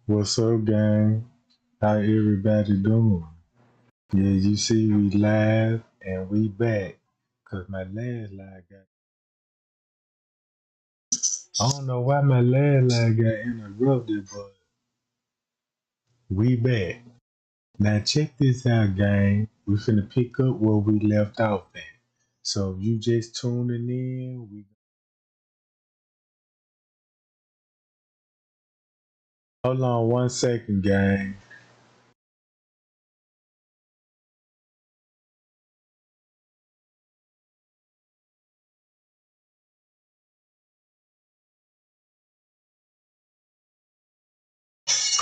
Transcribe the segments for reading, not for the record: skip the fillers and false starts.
What's up, gang? How everybody doing? Yeah, you see we live and we back. Cause my last live got I don't know why my last live got interrupted, but we back. Now check this out, gang. We finna pick up where we left off at. So if you just tuning in, we hold on 1 second, gang.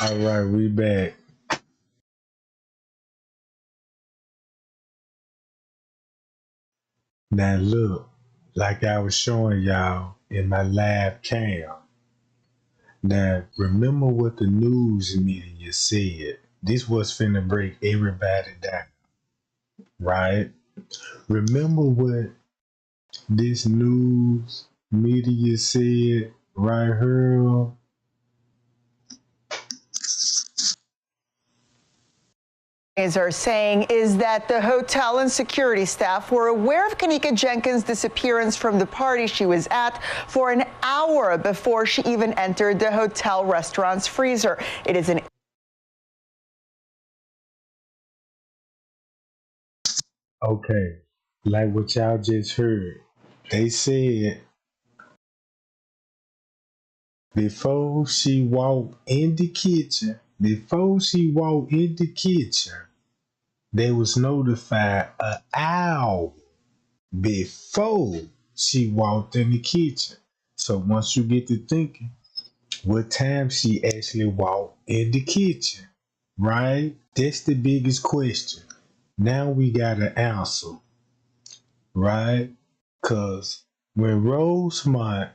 Alright, we back. Now look, like I was showing y'all in my live cam. Now, remember what the news media said. This was finna break everybody down, right? Remember what this news media said right here? Are saying is that the hotel and security staff were aware of Kenneka Jenkins' disappearance from the party she was at for an hour before she even entered the hotel restaurant's freezer. It is an Okay, like what y'all just heard. They said before she walked in the kitchen, they was notified an hour before she walked in the kitchen. So once you get to thinking, what time she actually walked in the kitchen, right? That's the biggest question. Now we got an answer, right? Because when Rosemont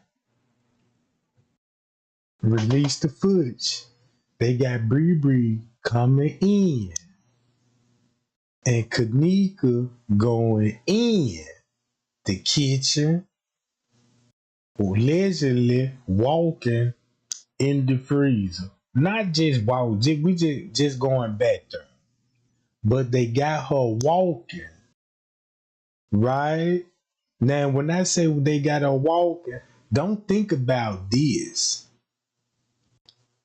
released the footage, they got Bree coming in and Kenneka going in the kitchen, allegedly walking in the freezer. Not just walking, we just going back there. But they got her walking, right? Now, when I say they got her walking, don't think about this.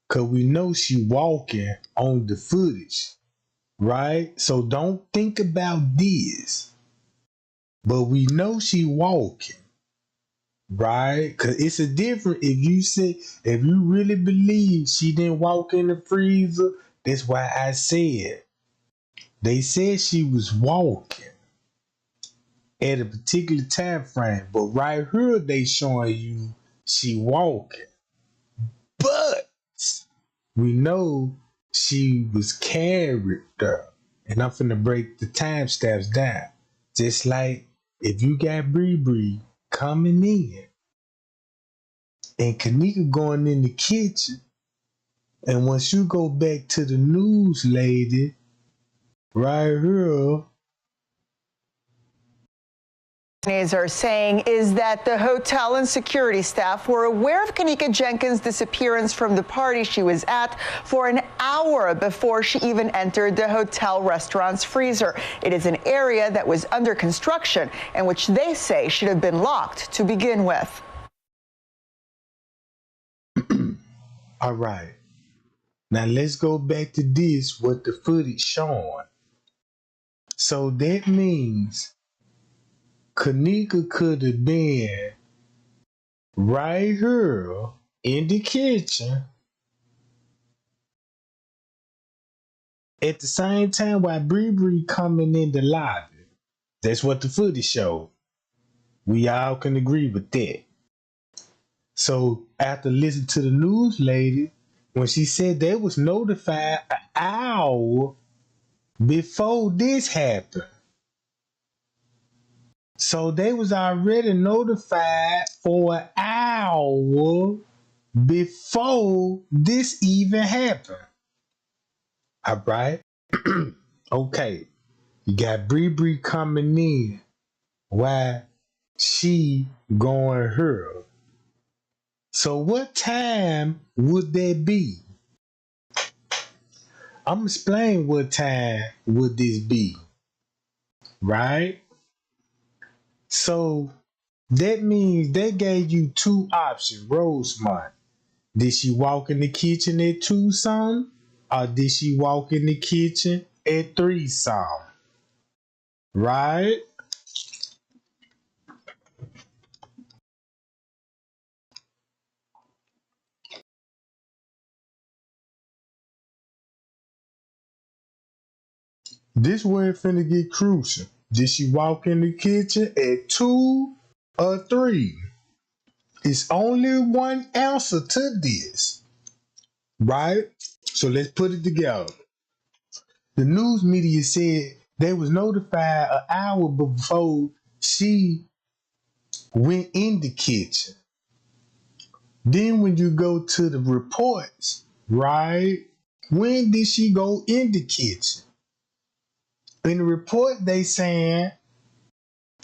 Because we know she walking on the footage, right? So don't think about this. But we know she walking, right? Because it's a different, if you really believe she didn't walk in the freezer, that's why I said, they said she was walking at a particular time frame, but right here they showing you she walking. But we know she was carried there. And I'm finna break the timestamps down. Just like if you got Bree coming in and Kenneka going in the kitchen, and once you go back to the news lady, right here, Are saying is that the hotel and security staff were aware of Kenneka Jenkins' disappearance from the party she was at for an hour before she even entered the hotel restaurant's freezer. It is an area that was under construction and which they say should have been locked to begin with. All right. Now let's go back to this, what the footage showing. So that means Kenneka could have been right here in the kitchen at the same time while Bree coming in the lobby. That's what the footage showed. We all can agree with that. So after listening to the news lady, when she said they was notified an hour before this happened. So they was already notified for an hour before this even happened. All right. Okay. You got Bree coming in while she going her. So what time would that be? I'm gonna explain what time would this be. Right? So that means they gave you two options, Rosemont. Did she walk in the kitchen at 2 some? Or did she walk in the kitchen at 3 some? Right? This where it finna get crucial. Did she walk in the kitchen at 2 or 3? It's only one answer to this. Right? So let's put it together. The news media said they was notified an hour before she went in the kitchen. Then when you go to the reports, right? When did she go in the kitchen? In the report, they saying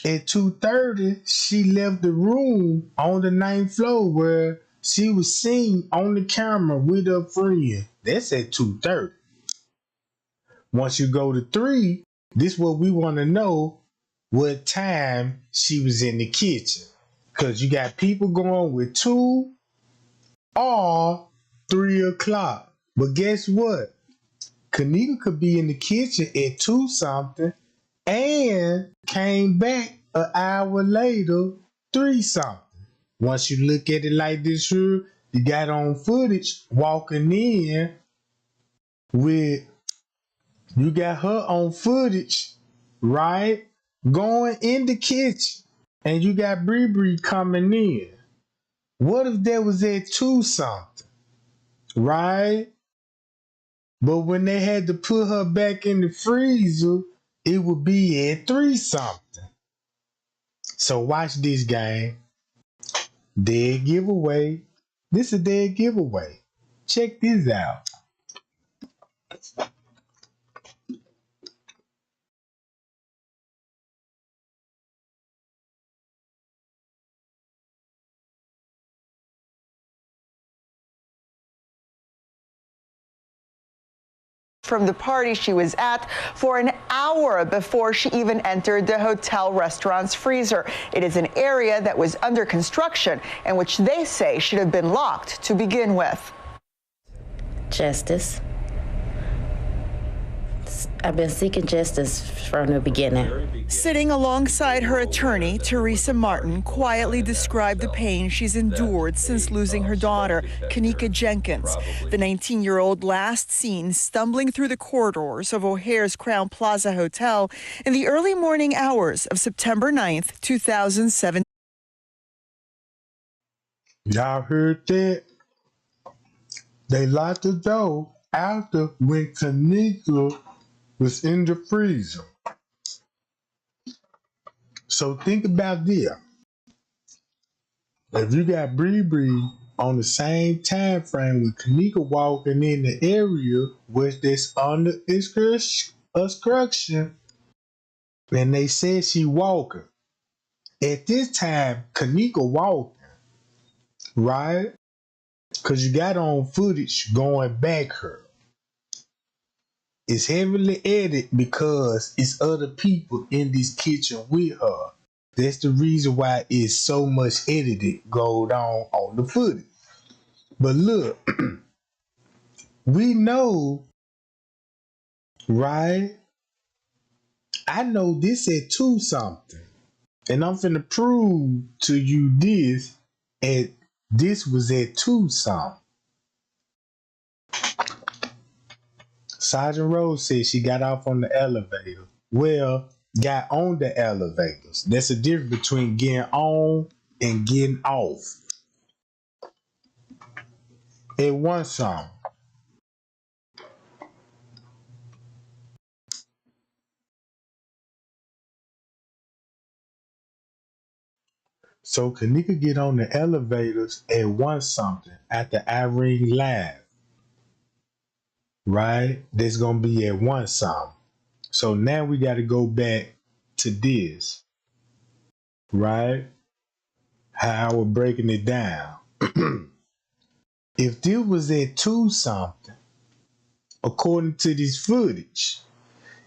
at 2:30 she left the room on the 9th floor where she was seen on the camera with her friend. That's at 2:30. Once you go to 3, this is what we want to know, what time she was in the kitchen. Because you got people going with 2 or 3 o'clock. But guess what? Kenneka could be in the kitchen at 2 something and came back an hour later, 3 something. Once you look at it like this here, you got on footage walking in with, you got her on footage, right? Going in the kitchen. And you got Bree Bree coming in. What if that was at 2 something, right? But when they had to put her back in the freezer, it would be at 3 something. So watch this game. Dead giveaway. This is a dead giveaway. Check this out. From the party she was at for an hour before she even entered the hotel restaurant's freezer. It is an area that was under construction and which they say should have been locked to begin with. Justice. I've been seeking justice from the beginning. Sitting alongside her attorney, Teresa Martin quietly described the pain she's endured since losing her daughter, Kenneka Jenkins. The 19-year-old last seen stumbling through the corridors of O'Hare's Crowne Plaza Hotel in the early morning hours of September 9th, 2007. Y'all heard that? They locked the door after when Kenneka was in the freezer. So think about this. If you got Bree Bree on the same time frame with Kenneka walking in the area which that's under construction, and they said she walking. At this time, Kenneka walking, right? Because you got on footage going back her. It's heavily edited because it's other people in this kitchen with her. That's the reason why it's so much edited going on the footage. But look, we know, right? I know this at 2 something. And I'm finna prove to you this was at 2 something. Sergeant Rose said she got off on the elevator. Well, got on the elevators. That's the difference between getting on and getting off. At 1 something. So Kenneka get on the elevators at 1 something after I ring live. Right? That's gonna be at 1 something. So now we gotta go back to this. Right? How we're breaking it down. If this was at 2 something, according to this footage,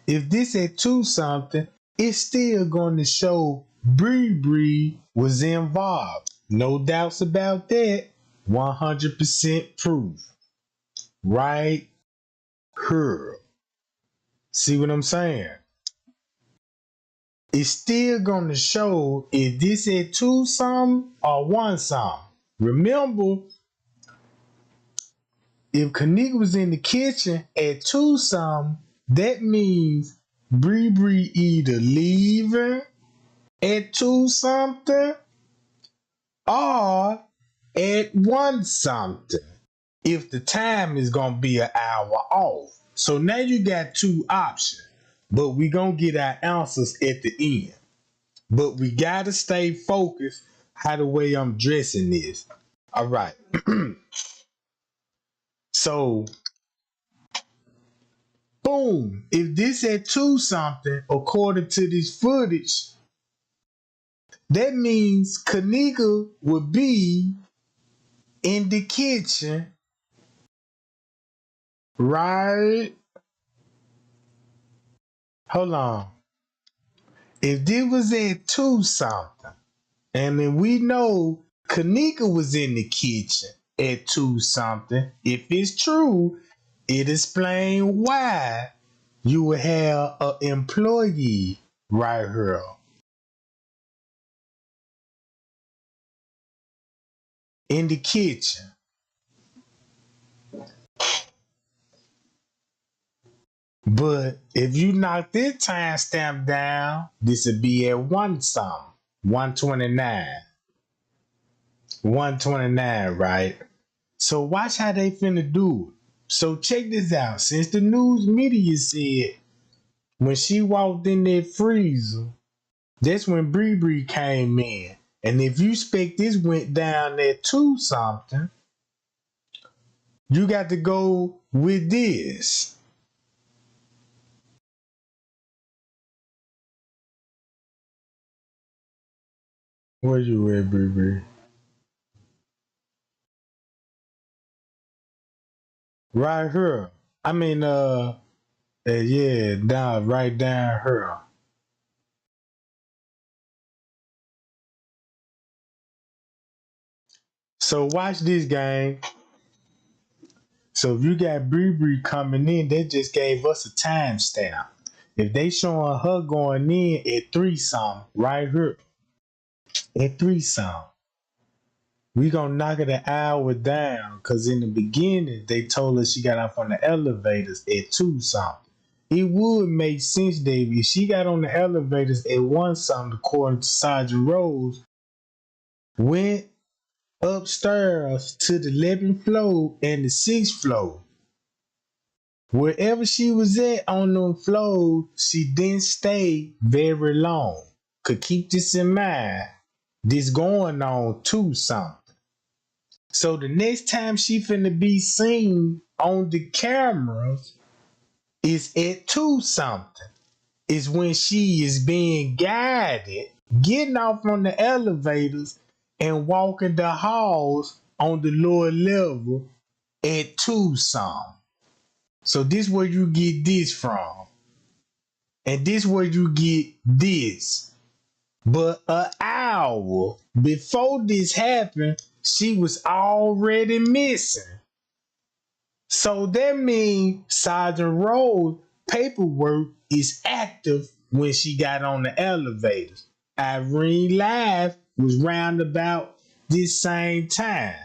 if this at 2 something, it's still going to show Bree Bree was involved. No doubts about that. 100% proof. Right here. See what I'm saying? It's still going to show if this at 2 something or 1 something. Remember, if Kenneka was in the kitchen at 2 something, that means Bree Bree either leaving at 2 something or at 1 something. If the time is going to be an hour off. So now you got 2 options. But we going to get our answers at the end. But we got to stay focused how the way I'm dressing this. All right. So, boom. If this at 2 something, according to this footage, that means Kenneka would be in the kitchen, right? Hold on. If this was at 2 something, and then we know Kenneka was in the kitchen at 2 something, if it's true, it explains why you would have an employee right here. In the kitchen. But if you knock this timestamp down, this would be at 1 something. 129. 129, right? So watch how they finna do it. So check this out. Since the news media said when she walked in that freezer, that's when Bree Bree came in. And if you expect this went down at 2 something, you got to go with this. Where you at, Bree Bree? Right here. I mean, yeah, down, right down here. So watch this, gang. So if you got Bree Bree coming in, they just gave us a timestamp. If they showing her going in at 3 something, right here, at 3 something, we gonna knock it an hour down. Cause in the beginning, they told us she got off on the elevators at 2 something. It would make sense, Davey, if she got on the elevators at 1 something, according to Sergeant Rose, went upstairs to the 11th floor and the 6th floor. Wherever she was at on them floors, she didn't stay very long. Could keep this in mind. This going on 2 something. So the next time she finna be seen on the cameras is at 2 something. Is when she is being guided, getting off on the elevators and walking the halls on the lower level at 2 something. So this where you get this from. And this where you get this. But an hour before this happened, she was already missing. So that means Sergeant Rose paperwork is active when she got on the elevators. Irene Live was round about this same time.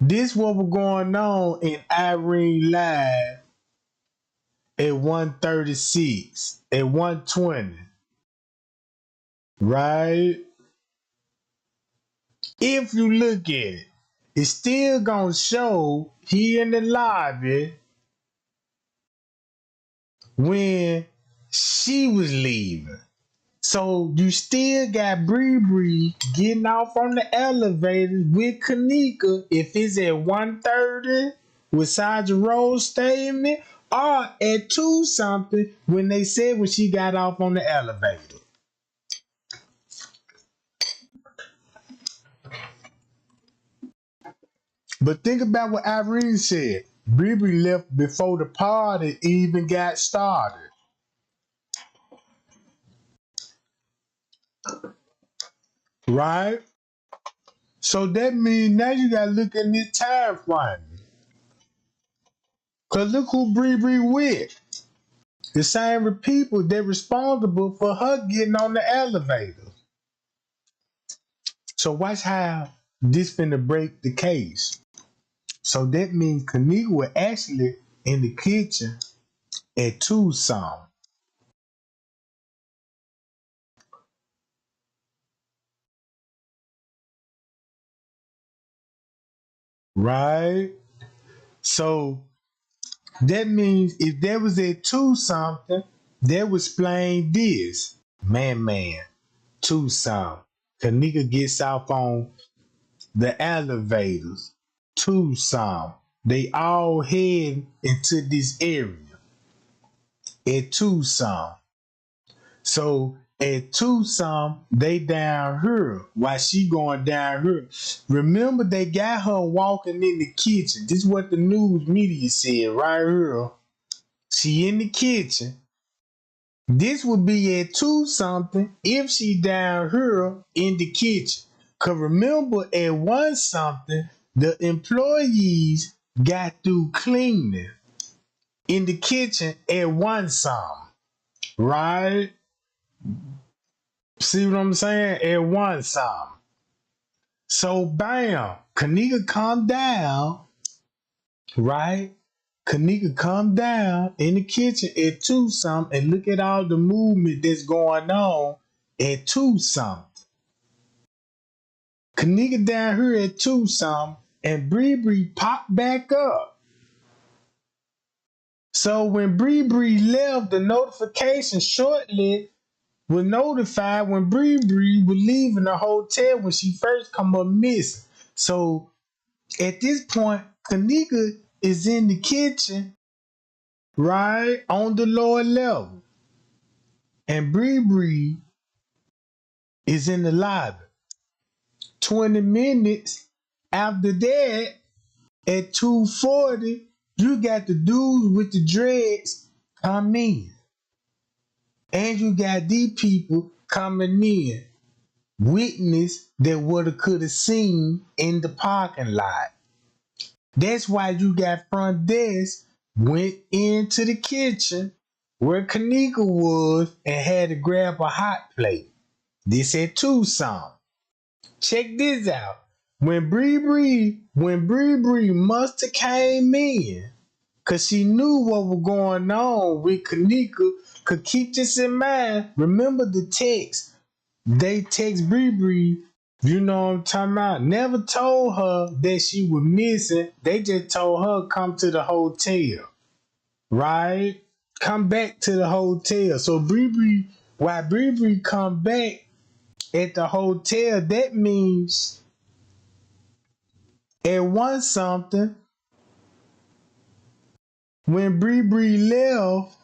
This what was going on in Irene Live at 136, at 120. Right? If you look at it, it's still gonna show here in the lobby when she was leaving. So you still got Bree Bree getting off on the elevator with Kenneka if it's at 1:30 with Sergeant Rose statement, or at 2 something when they said when she got off on the elevator. But think about what Irene said. Bree Bree left before the party even got started. Right? So that means now you gotta look at this time frame. Cause look who Bree Bree with. The same people that responsible for her getting on the elevator. So watch how this finna break the case. So that means Kenneka was actually in the kitchen at 2 something. Right? So that means if there was at 2 something, that would explain this. Man, 2 something. Kenneka gets off on the elevators. 2 something. They all head into this area at 2 something. So at 2 something, they down here while she going down here. Remember, they got her walking in the kitchen. This is what the news media said right here. She in the kitchen. This would be at 2 something if she down here in the kitchen. Cause remember at 1 something, the employees got through cleaning in the kitchen at 1 something. Right? See what I'm saying? At 1 something. So bam, Kenneka come down, right? Kenneka come down in the kitchen at 2 something and look at all the movement that's going on at 2 something. Kenneka down here at 2 something and Bree popped back up. So when Bree left, the notification shortly was notified when Bree was leaving the hotel when she first come up missing. So at this point, Kenneka is in the kitchen, right, on the lower level. And Bree is in the lobby. 20 minutes after that, at 2:40, you got the dudes with the dreads come in. And you got these people coming in. Witness that woulda coulda seen in the parking lot. That's why you got front desk went into the kitchen where Kenneka was and had to grab a hot plate. This at 2 something. Check this out. When Bree must have came in, cause she knew what was going on with Kenneka. Could keep this in mind. Remember the text. They text Bree, you know what I'm talking about. Never told her that she was missing. They just told her come to the hotel, right? Come back to the hotel. So while Bree come back at the hotel, that means at 1 something, when Bree left,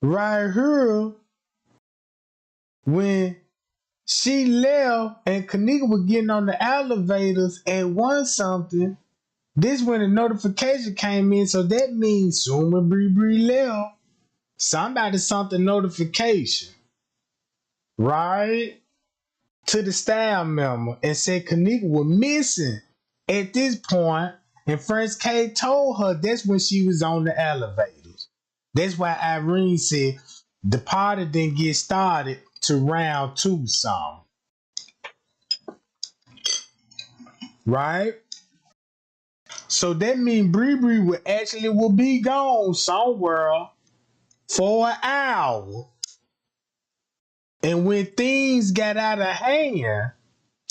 right here, when she left and Kenneka was getting on the elevators at 1 something, this when the notification came in. So that means soon when Bree left, somebody sent the notification, right, to the staff member and said Kenneka was missing at this point. And Franz K told her that's when she was on the elevators. That's why Irene said the party didn't get started to round 2 something. Right? So that means Bree will be gone somewhere for an hour. And when things got out of hand,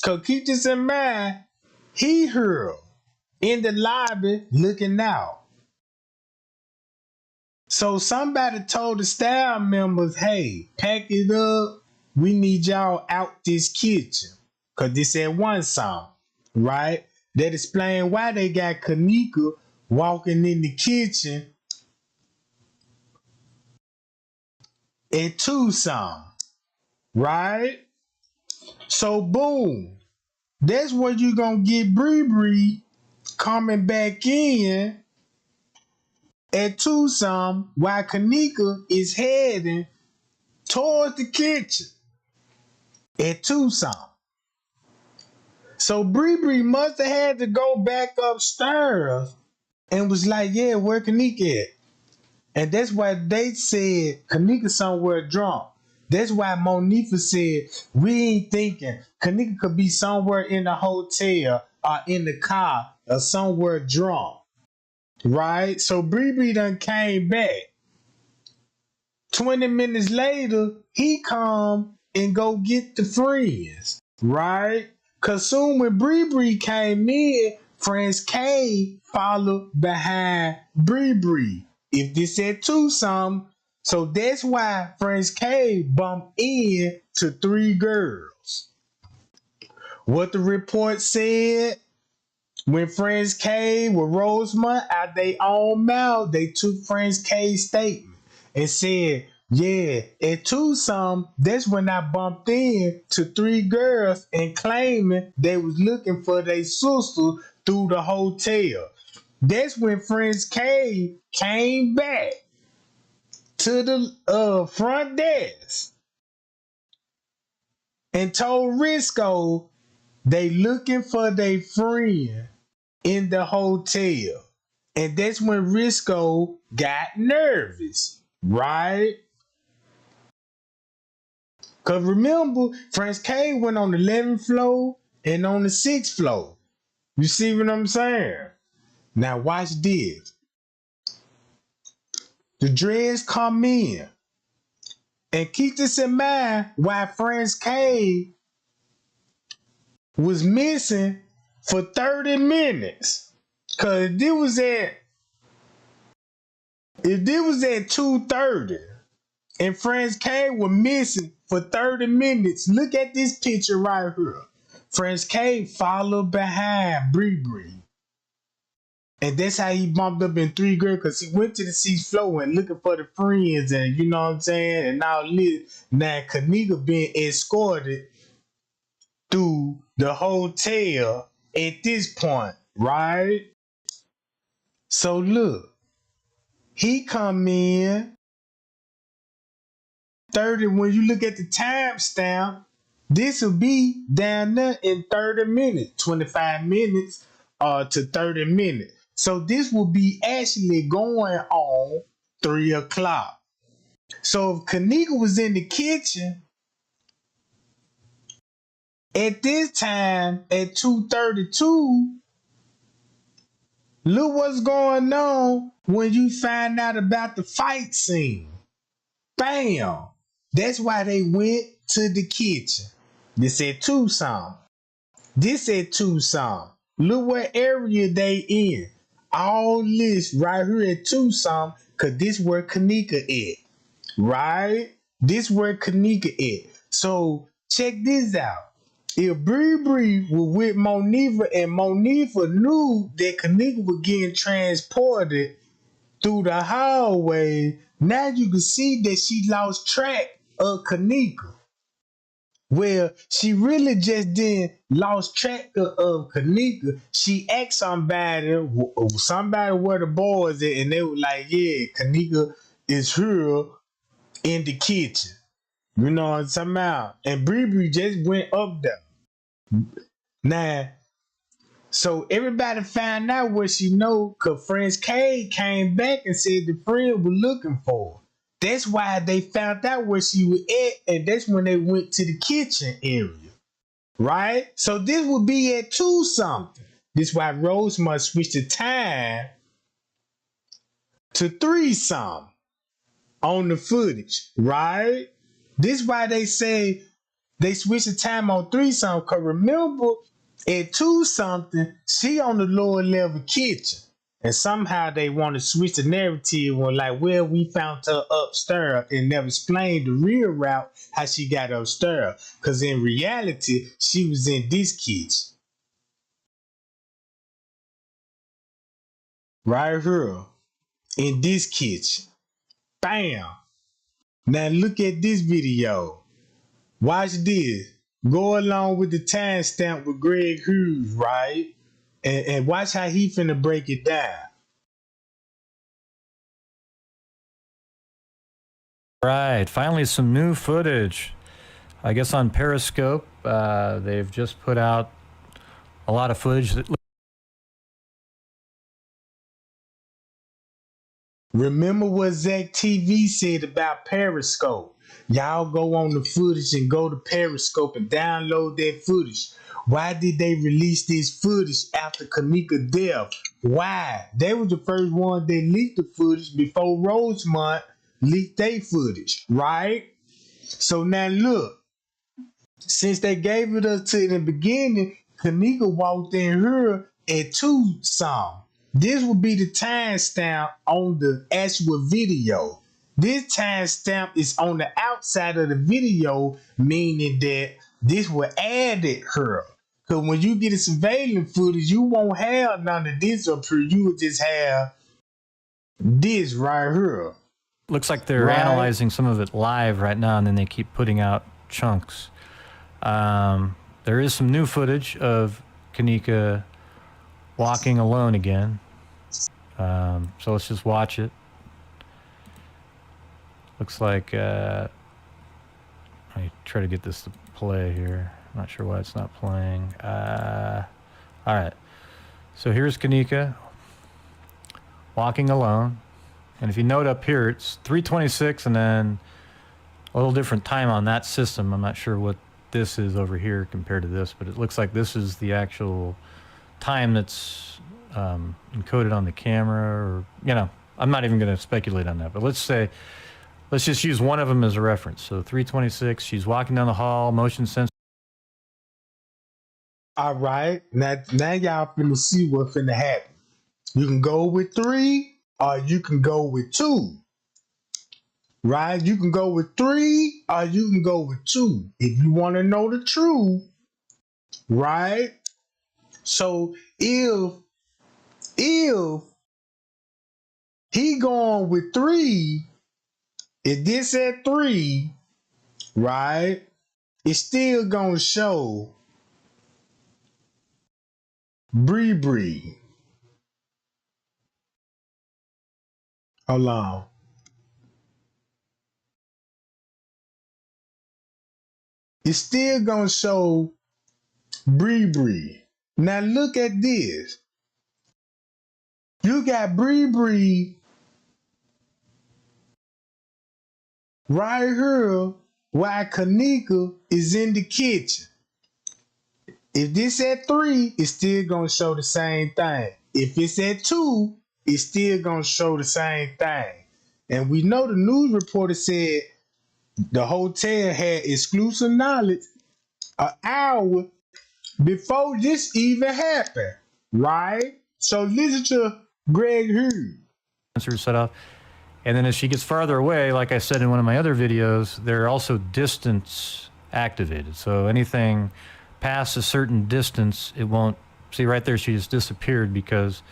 cause keep this in mind, he heard in the lobby looking out. So somebody told the staff members, hey, pack it up. We need y'all out this kitchen. Cause this at 1 something, right? That explain why they got Kenneka walking in the kitchen at 2 something, right? So boom, that's where you gonna get Bree coming back in at 2 something while Kenneka is heading towards the kitchen at 2 something. So Bree must have had to go back upstairs and was like, yeah, where Kenneka at? And that's why they said Kenneka somewhere drunk. That's why Monifa said, we ain't thinking Kenneka could be somewhere in the hotel or in the car or somewhere drunk. Right? So Bree done came back. 20 minutes later, he come and go get the friends. Right? Cause soon when Bree came in, Friends K followed behind Bree. If this at 2 something, so that's why Friends K bumped in to 3 girls. What the report said, when Friends K with Rosemont out their own mouth, they took Friends K's statement and said, yeah, at 2 something, that's when I bumped in to 3 girls and claiming they was looking for their sister through the hotel. That's when Friends K came back to the front desk and told Risco they looking for their friend in the hotel. And that's when Risco got nervous, right? Because remember, Friends K went on the 11th floor and on the 6th floor. You see what I'm saying? Now watch this. The dreads come in. And keep this in mind while Franz K was missing for 30 minutes. Cause if it was at 2:30 and Franz K was missing for 30 minutes, look at this picture right here. Franz K followed behind Bree Bree. And that's how he bumped up in 3 grade, because he went to the 6th floor and looking for the friends, and you know what I'm saying? And now Kenneka being escorted through the hotel at this point, right? So look, he come in 30. When you look at the timestamp, this will be down there in 30 minutes, 25 minutes to 30 minutes. So this will be actually going on 3 o'clock. So if Kenneka was in the kitchen at this time at 2:32, look what's going on when you find out about the fight scene. Bam! That's why they went to the kitchen. This at Tucson. This at Tucson. Look what area they in. All this right here at Tucson, cause this where Kenneka at. Right? This where Kenneka at. So check this out. If Bree Bree was with Monifa and Monifa knew that Kenneka was getting transported through the hallway, now you can see that she lost track of Kenneka. Well, she really just didn't lost track of Kenneka. She asked somebody where the boys at, and they were like, yeah, Kenneka is here in the kitchen. You know what I'm talking about? And Bree Bree just went up there. Now, so everybody found out what she know, because Franz K came back and said the friend was looking for her. That's why they found out where she was at, and that's when they went to the kitchen area, right? So this would be at 2 something. This is why Rose must switch the time to 3 something on the footage, right? This is why they say they switch the time on 3 something, because remember, at 2 something, she on the lower level kitchen. And somehow they want to switch the narrative on like, well, we found her upstairs and never explained the real route how she got upstairs. Because in reality, she was in this kitchen. Right here. In this kitchen. Bam. Now look at this video. Watch this. Go along with the timestamp with Greg Hughes, right? And watch how he finna break it down. Right, finally some new footage. I guess on Periscope, they've just put out a lot of footage that. Remember what Zach TV said about Periscope. Y'all go on the footage and go to Periscope and download that footage. Why did they release this footage after Kenneka's death? Why? They was the first one that leaked the footage before Rosemont leaked their footage, right? So now look, since they gave it us to in the beginning, Kenneka walked in here at 2 something. This will be the timestamp on the actual video. This timestamp is on the outside of the video, meaning that this will added her. Because when you get a surveillance footage, you won't have none of this up here. You will just have this right here. Looks like they're analyzing some of it live right now, and then they keep putting out chunks. There is some new footage of Kenneka walking alone again. So let's just watch it. Looks like, let me try to get this to play here. I'm not sure why it's not playing. All right. So here's Kenneka walking alone. And if you note up here, it's 3:26 and then a little different time on that system. I'm not sure what this is over here compared to this, but it looks like this is the actual time that's encoded on the camera, or, you know, I'm not even going to speculate on that, but let's just use one of them as a reference. So 3:26, she's walking down the hall, motion sensor. All right, now y'all finna see what's finna happen. You can go with 3 or you can go with 2. Right? You can go with 3 or you can go with 2. If you want to know the truth, right? So if he going with 3, if this at 3, right, it's still gonna show Bree. Hold on. It's still gonna show Bree. Now look at this. You got Bree right here while Kenneka is in the kitchen. If this at 3, it's still gonna show the same thing. If it's at 2, it's still gonna show the same thing. And we know the news reporter said the hotel had exclusive knowledge an hour before this even happened, right? So listen to Greg Hughes. Sensor set off. And then as she gets farther away, like I said in one of my other videos, they're also distance activated. So anything past a certain distance, it won't. See right there, she just disappeared because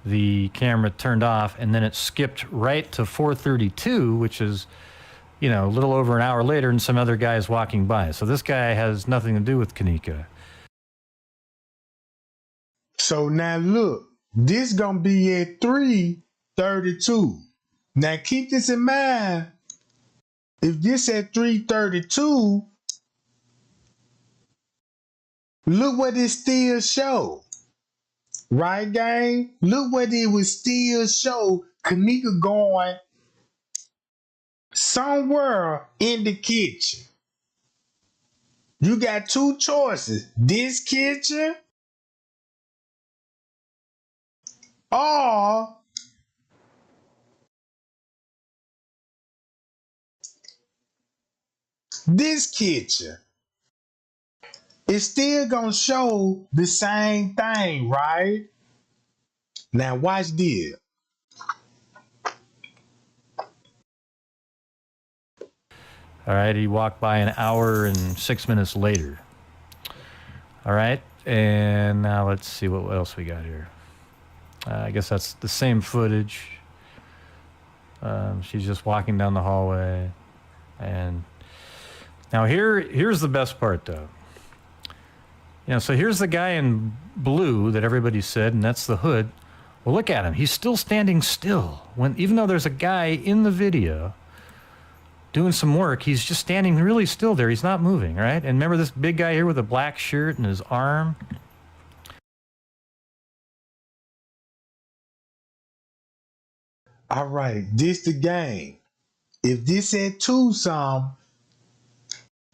the camera turned off, and then it skipped right to 4:32, which is, you know, a little over an hour later, and some other guy is walking by. So this guy has nothing to do with Kenneka. So now look, this gonna be at 3:32. Now keep this in mind. If this at 3:32, look what it still show. Right, gang? Look what it would still show. Kenneka going somewhere in the kitchen. You got 2 choices. This kitchen or this kitchen. It's still gonna show the same thing, right? Now watch this. All right, he walked by an hour and 6 minutes later. All right, and now let's see what else we got here. I guess that's the same footage. She's just walking down the hallway. And now here's the best part, though. You know, so here's the guy in blue that everybody said, and that's the hood. Well, look at him. He's still standing still. Even though there's a guy in the video doing some work, he's just standing really still there. He's not moving, right? And remember this big guy here with a black shirt and his arm? All right, this the game. If this at 2 some,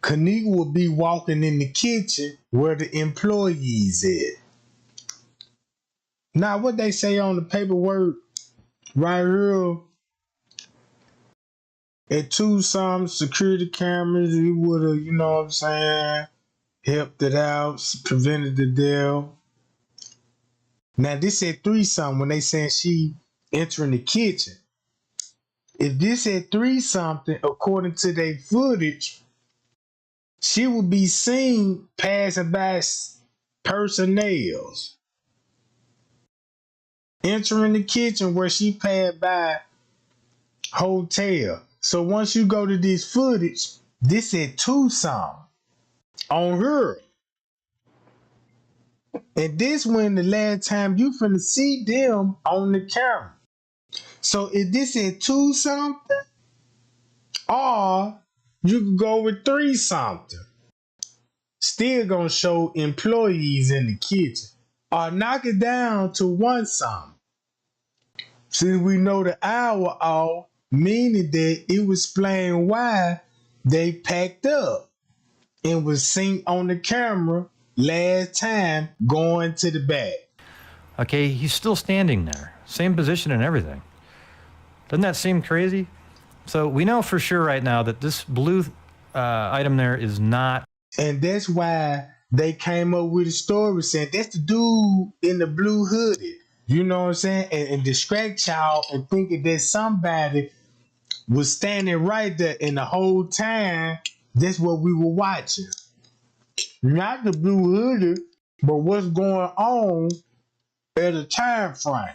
Kenneka will be walking in the kitchen where the employees at. Now, what they say on the paperwork right here, at 2 some security cameras, it would have, you know what I'm saying, helped it out, prevented the death. Now, this at 3 some when they saying she entering the kitchen. If this at 3 something, according to their footage, she will be seen passing by personnel, entering the kitchen where she passed by hotel. So once you go to this footage, this at 2 some on her. And this when the last time you finna see them on the camera. So if this at 2 something, or you can go with 3 something. Still gonna show employees in the kitchen. Or knock it down to 1 something. Since we know the hour off, meaning that it was explain why they packed up. and was seen on the camera last time going to the back. Okay, he's still standing there. Same position and everything. Doesn't that seem crazy? So we know for sure right now that this blue item there is not. And that's why they came up with a story saying that's the dude in the blue hoodie. You know what I'm saying? And distract y'all and thinking that somebody was standing right there, and the whole time that's what we were watching. Not the blue hoodie, but what's going on at a time frame.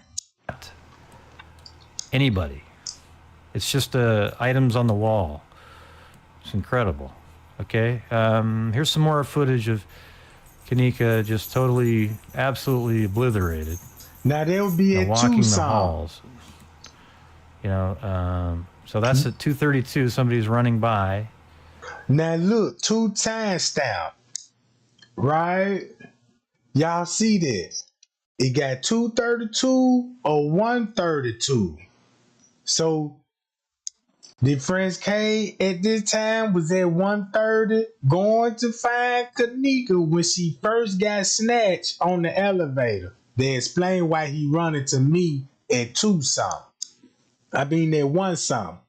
Anybody. It's just items on the wall. It's incredible. Okay, here's some more footage of Kenneka just totally, absolutely obliterated. Now they'll be at walking Tucson. The halls. You know, so that's at 2:32. Somebody's running by. Now look, 2 timestamp, right? Y'all see this? It got 2:32 or 1:32. So the French K at this time was at 1:30 going to find Kenneka when she first got snatched on the elevator. They explained why he running to me at 2 something. I mean at 1 something.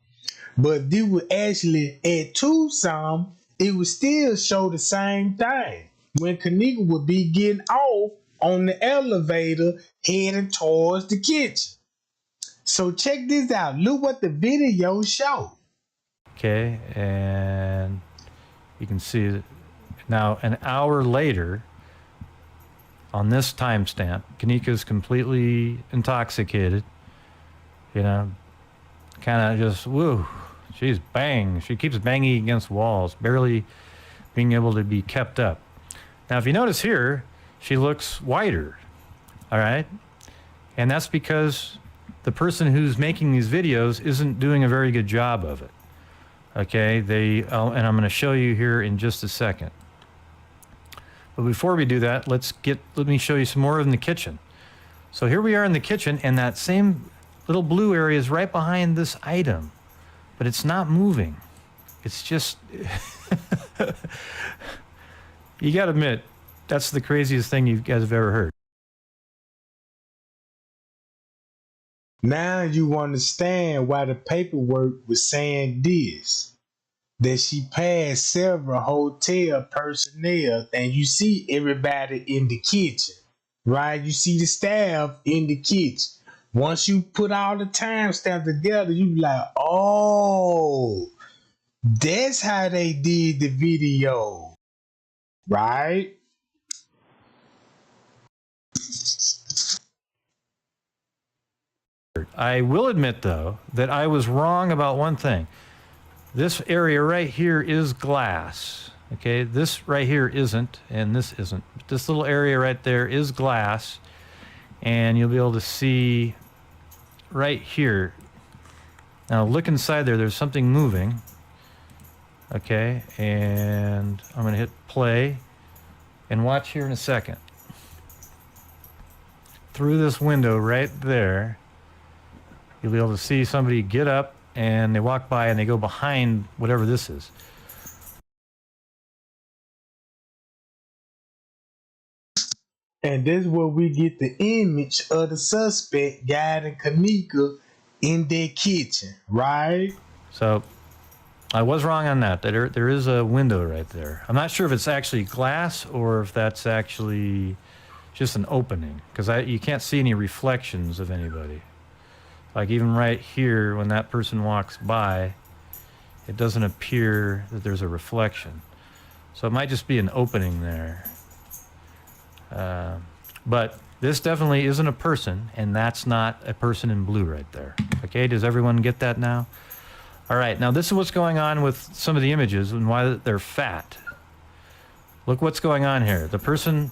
But they were actually at 2 something, it would still show the same thing. When Kenneka would be getting off on the elevator heading towards the kitchen. So check this out. Look what the video showed. Okay, and you can see that now an hour later on this timestamp, Kenneka's completely intoxicated. You know, kind of just, woo, she's bang. She keeps banging against walls, barely being able to be kept up. Now, if you notice here, she looks whiter, all right? And that's because the person who's making these videos isn't doing a very good job of it. Okay, and I'm going to show you here in just a second. But before we do that, let me show you some more in the kitchen. So here we are in the kitchen, and that same little blue area is right behind this item, but it's not moving. It's just, you got to admit, that's the craziest thing you guys have ever heard. Now you understand why the paperwork was saying this. That she passed several hotel personnel, and you see everybody in the kitchen, right? You see the staff in the kitchen. Once you put all the timestamps together, you be like, oh, that's how they did the video, right? I will admit, though, that I was wrong about one thing. This area right here is glass. Okay, this right here isn't, and this isn't. But this little area right there is glass, and you'll be able to see right here. Now look inside there. There's something moving. Okay, and I'm going to hit play and watch here in a second. Through this window right there, you'll be able to see somebody get up, and they walk by and they go behind whatever this is. And that's where we get the image of the suspect guiding Kenneka in their kitchen, right? So I was wrong on that. There is a window right there. I'm not sure if it's actually glass or if that's actually just an opening, because you can't see any reflections of anybody. Like even right here, when that person walks by, it doesn't appear that there's a reflection. So it might just be an opening there. But this definitely isn't a person, and that's not a person in blue right there. Okay, does everyone get that now? All right, now this is what's going on with some of the images and why they're fat. Look what's going on here. The person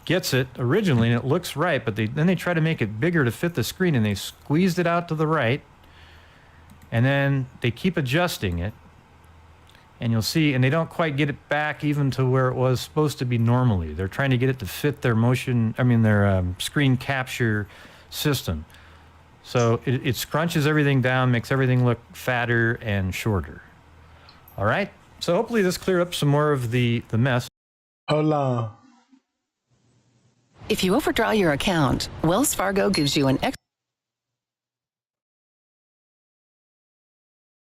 gets it originally and it looks right, but then they try to make it bigger to fit the screen, and they squeezed it out to the right, and then they keep adjusting it, and you'll see, and they don't quite get it back even to where it was supposed to be normally. They're trying to get it to fit their their screen capture system. So it scrunches everything down, makes everything look fatter and shorter. All right, So hopefully this cleared up some more of the mess. Hold on. If you overdraw your account, Wells Fargo gives you an extra.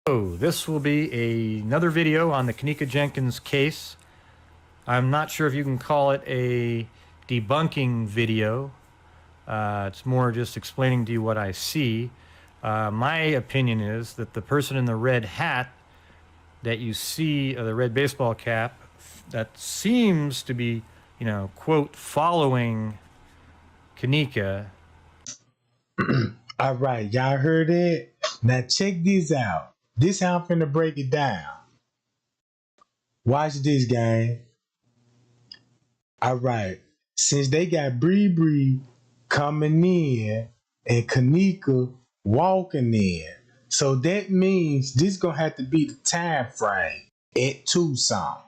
So this will be another video on the Kenneka Jenkins case. I'm not sure if you can call it a debunking video. It's more just explaining to you what I see. My opinion is that the person in the red hat that you see, the red baseball cap, that seems to be, quote, following Kenneka. All right, y'all heard it? Now check this out. This how I'm finna break it down. Watch this, gang. All right. Since they got Bree coming in and Kenneka walking in, so that means this gonna have to be the time frame at 2-something.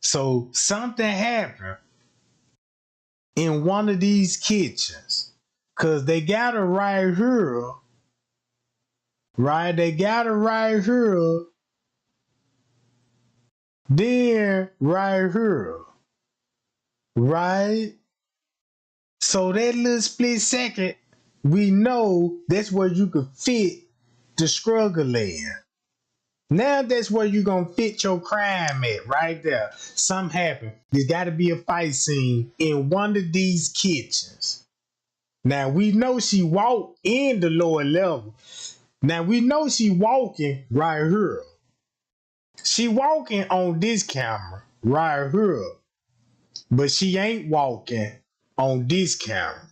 So something happened in one of these kitchens, cause they got it right here. Right, they got it right here. Then right here. Right? So that little split second, we know that's where you could fit the struggle in. Now that's where you gonna fit your crime at, right there. Something happened. There's gotta be a fight scene in one of these kitchens. Now we know she walked in the lower level. Now we know she walking right here. She walking on this camera right here. But she ain't walking on this camera.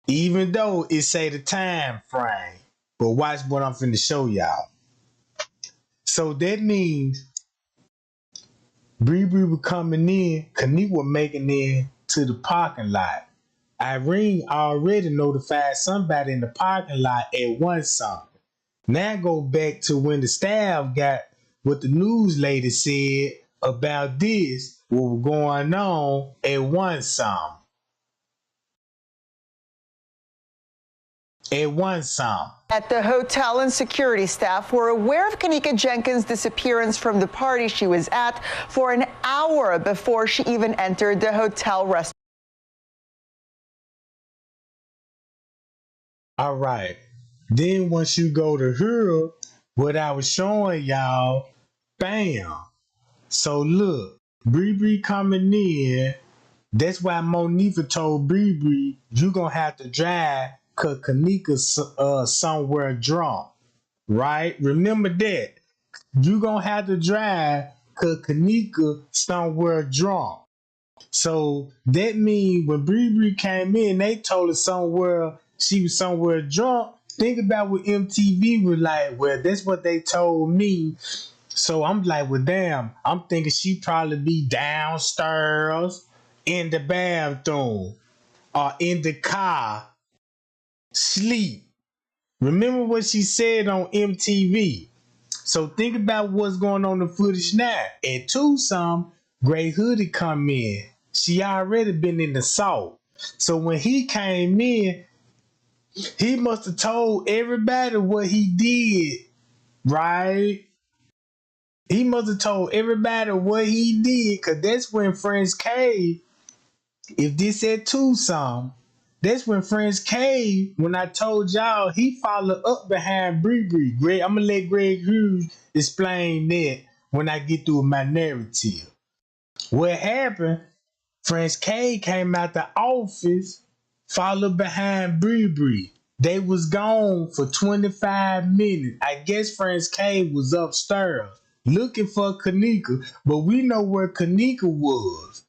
Even though it say the time frame. But watch what I'm finna show y'all. So that means Bree was coming in, Kenneka was making in to the parking lot. Irene already notified somebody in the parking lot at 1-something. Now go back to when the staff got what the news lady said about this, what was going on at 1-something. At 1-something. At the hotel, and security staff were aware of Kenneka Jenkins' disappearance from the party she was at for an hour before she even entered the hotel restaurant. All right. Then once you go to her, what I was showing y'all, bam. So look, Bree coming in. That's why Monifa told Bree, you gonna have to drive cause Kenneka's somewhere drunk. Right? Remember that. You gonna have to drive cause Kenneka somewhere drunk. So that means when Bree came in, they told her she was somewhere drunk. Think about what MTV was like. Well, that's what they told me. So I'm like, well, damn, I'm thinking she probably be downstairs in the bathroom or in the car, sleep. Remember what she said on MTV. So think about what's going on in the footage now. At 2-something, Gray Hoodie come in. She already been in the salt. So when he came in, he must have told everybody what he did, right? He must have told everybody what he did, because that's when Friends K, if this at 2-something, that's when Friends K, when I told y'all, he followed up behind Bree. Greg, I'm going to let Greg Hughes explain that when I get through my narrative. What happened, Friends K came out the office, followed behind Bree. They was gone for 25 minutes. I guess Friends K was upstairs looking for Kenneka, but we know where Kenneka was.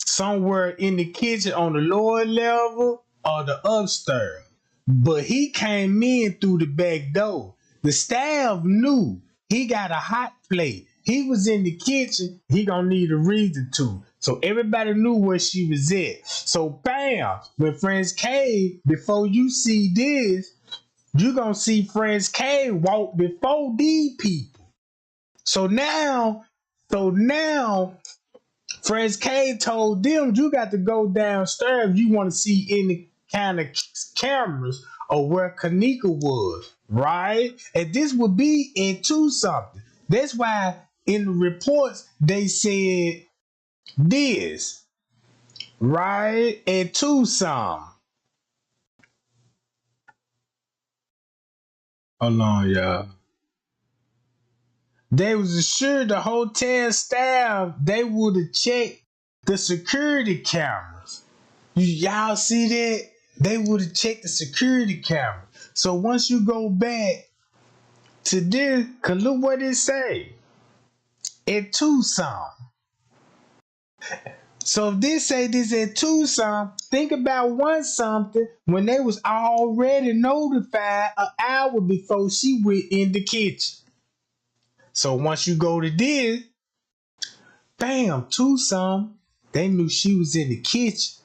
Somewhere in the kitchen on the lower level or the upstairs. But he came in through the back door. The staff knew he got a hot plate. He was in the kitchen. He gonna need a reason to. So everybody knew where she was at. So bam, when Friends K, before you see this, you gonna see Friends K walk before these people. So now, Friends K told them, you got to go downstairs if you want to see any kind of cameras or where Kenneka was, right? And this would be in 2-something. That's why in the reports they said this, right? At Tucson. Hold on, y'all. They was assured the hotel staff they would have checked the security cameras. Y'all see that? They would have checked the security camera. So once you go back to this, cause look what it say. At Tucson. So if this say this at Tucson, think about one something when they was already notified an hour before she went in the kitchen. So once you go to this, bam, Tucson, they knew she was in the kitchen,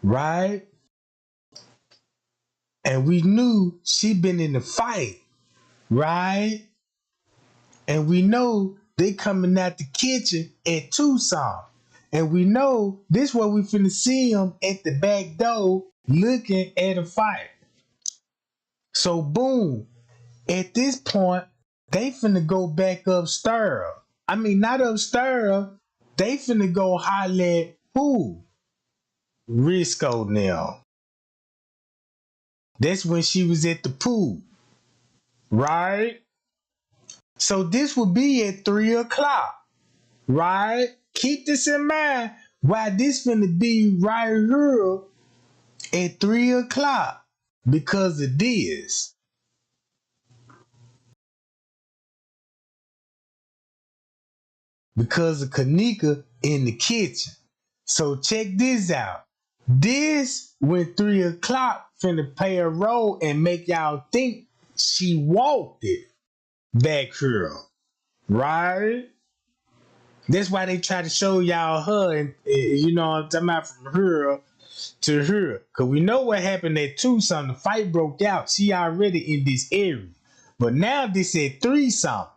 right? And we knew she been in the fight, right? And we know they coming out the kitchen at Tucson. And we know this where we finna see them at the back door looking at a fight. So boom, at this point, they finna go back upstairs. I mean, not upstairs. They finna go holler at who? Risco now. That's when she was at the pool, right? So this would be at 3 o'clock, right? Keep this in mind. Why this finna be right here at 3 o'clock? Because of this. Because of Kenneka in the kitchen. So check this out. This when 3 o'clock finna play a role and make y'all think she walked it back here, right? That's why they try to show y'all her, and you know what I'm talking about, from her to her. Cause we know what happened at Tucson. The fight broke out. She already in this area, but now this at 3 something.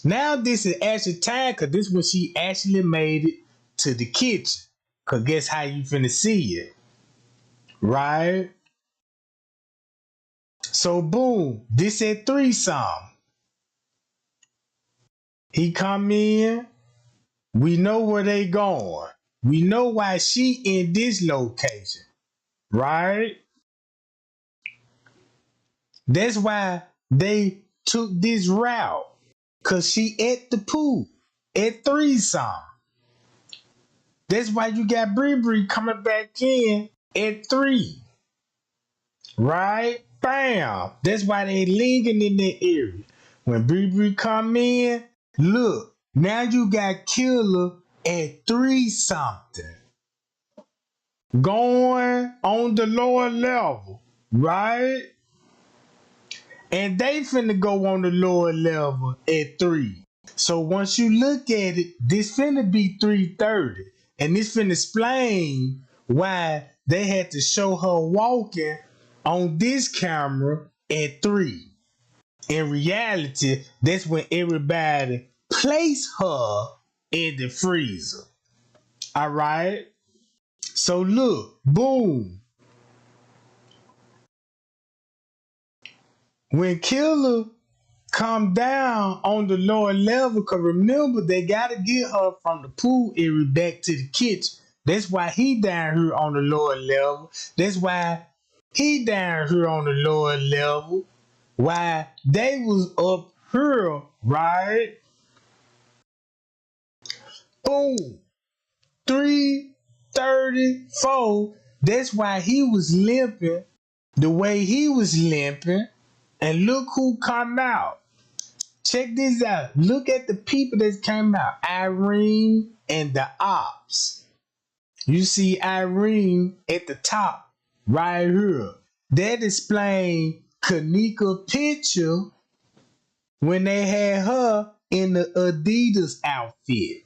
Now this is actually time, cause this when she actually made it to the kitchen. Cause guess how you finna see it, right? So boom, this at 3 something. He come in. We know where they going. We know why she in this location, right? That's why they took this route. Cause she at the pool at 3 something. That's why you got Bree coming back in at 3. Right? Bam. That's why they lingering in that area. When Bree come in, look, now you got Killer at 3 something. Going on the lower level, right? And they finna go on the lower level at 3. So once you look at it, this finna be 3:30. And this finna explain why they had to show her walking on this camera at 3. In reality, that's when everybody placed her in the freezer. Alright? So look, boom. When Killer come down on the lower level, cause remember they gotta get her from the pool area back to the kitchen. That's why he down here on the lower level. That's why he down here on the lower level. Why they was up here, right? Boom. 3:34. That's why he was limping the way he was limping. And look who come out. Check this out. Look at the people that came out. Irene and the ops. You see Irene at the top right here. That explains Kenneka picture when they had her in the Adidas outfit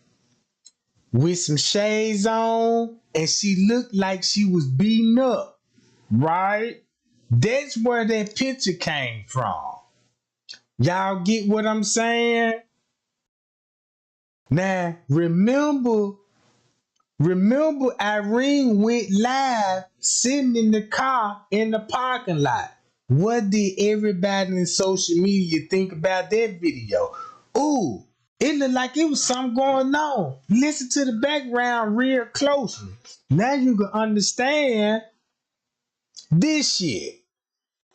with some shades on, and she looked like she was beaten up, right? That's where that picture came from. Y'all get what I'm saying? Now, remember Irene went live sitting in the car in the parking lot. What did everybody in social media think about that video? Ooh, it looked like it was something going on. Listen to the background real closely. Now you can understand this shit.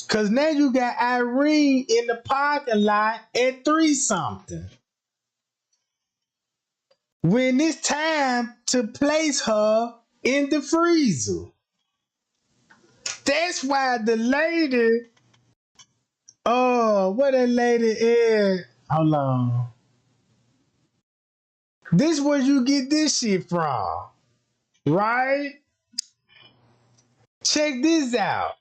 Cause now you got Irene in the parking lot at 3 something. When it's time to place her in the freezer. That's why the lady, what that lady is. Hold on. This where you get this shit from, right? Check this out.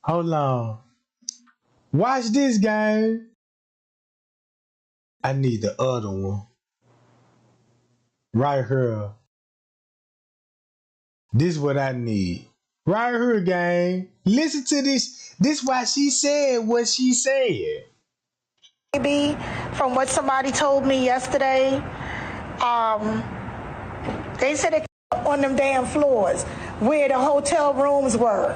Hold on. Watch this game. I need the other one. Right here. This is what I need. Right here, gang. Listen to this. This why she said what she said. Maybe from what somebody told me yesterday, they said it on them damn floors where the hotel rooms were.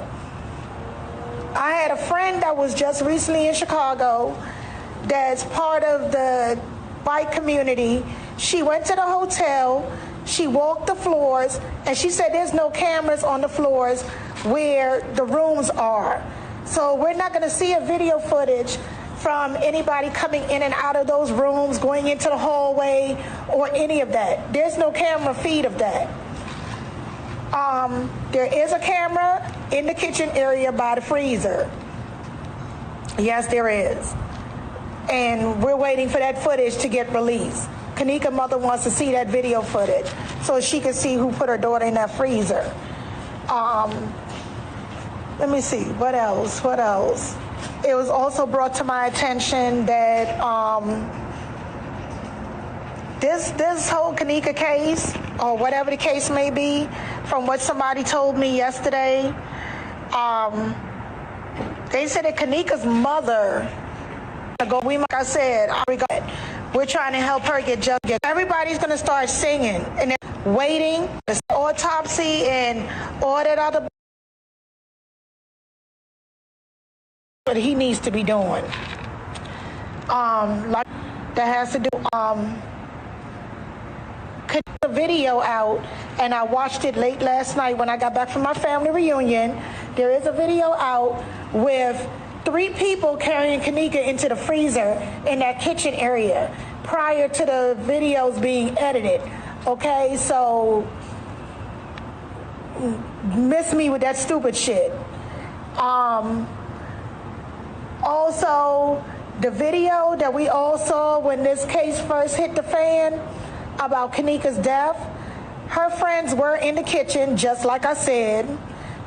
I had a friend that was just recently in Chicago that's part of the bike community. She went to the hotel, she walked the floors, and she said there's no cameras on the floors where the rooms are. So we're not going to see a video footage from anybody coming in and out of those rooms, going into the hallway, or any of that. There's no camera feed of that. There is a camera in the kitchen area by the freezer. Yes, there is. And we're waiting for that footage to get released. Kenneka's mother wants to see that video footage so she can see who put her daughter in that freezer. Let me see, what else? It was also brought to my attention that this whole Kenneka case, or whatever the case may be, from what somebody told me yesterday, they said that Kenneka's mother, like I said, we're trying to help her get justice. Everybody's going to start singing and then waiting for the autopsy and all that other that he needs to be doing. Like that has to do the video out, and I watched it late last night when I got back from my family reunion. There is a video out with 3 people carrying Kenneka into the freezer in that kitchen area prior to the videos being edited. Okay, so miss me with that stupid shit. Also, the video that we all saw when this case first hit the fan about Kenneka's death, her friends were in the kitchen, just like I said.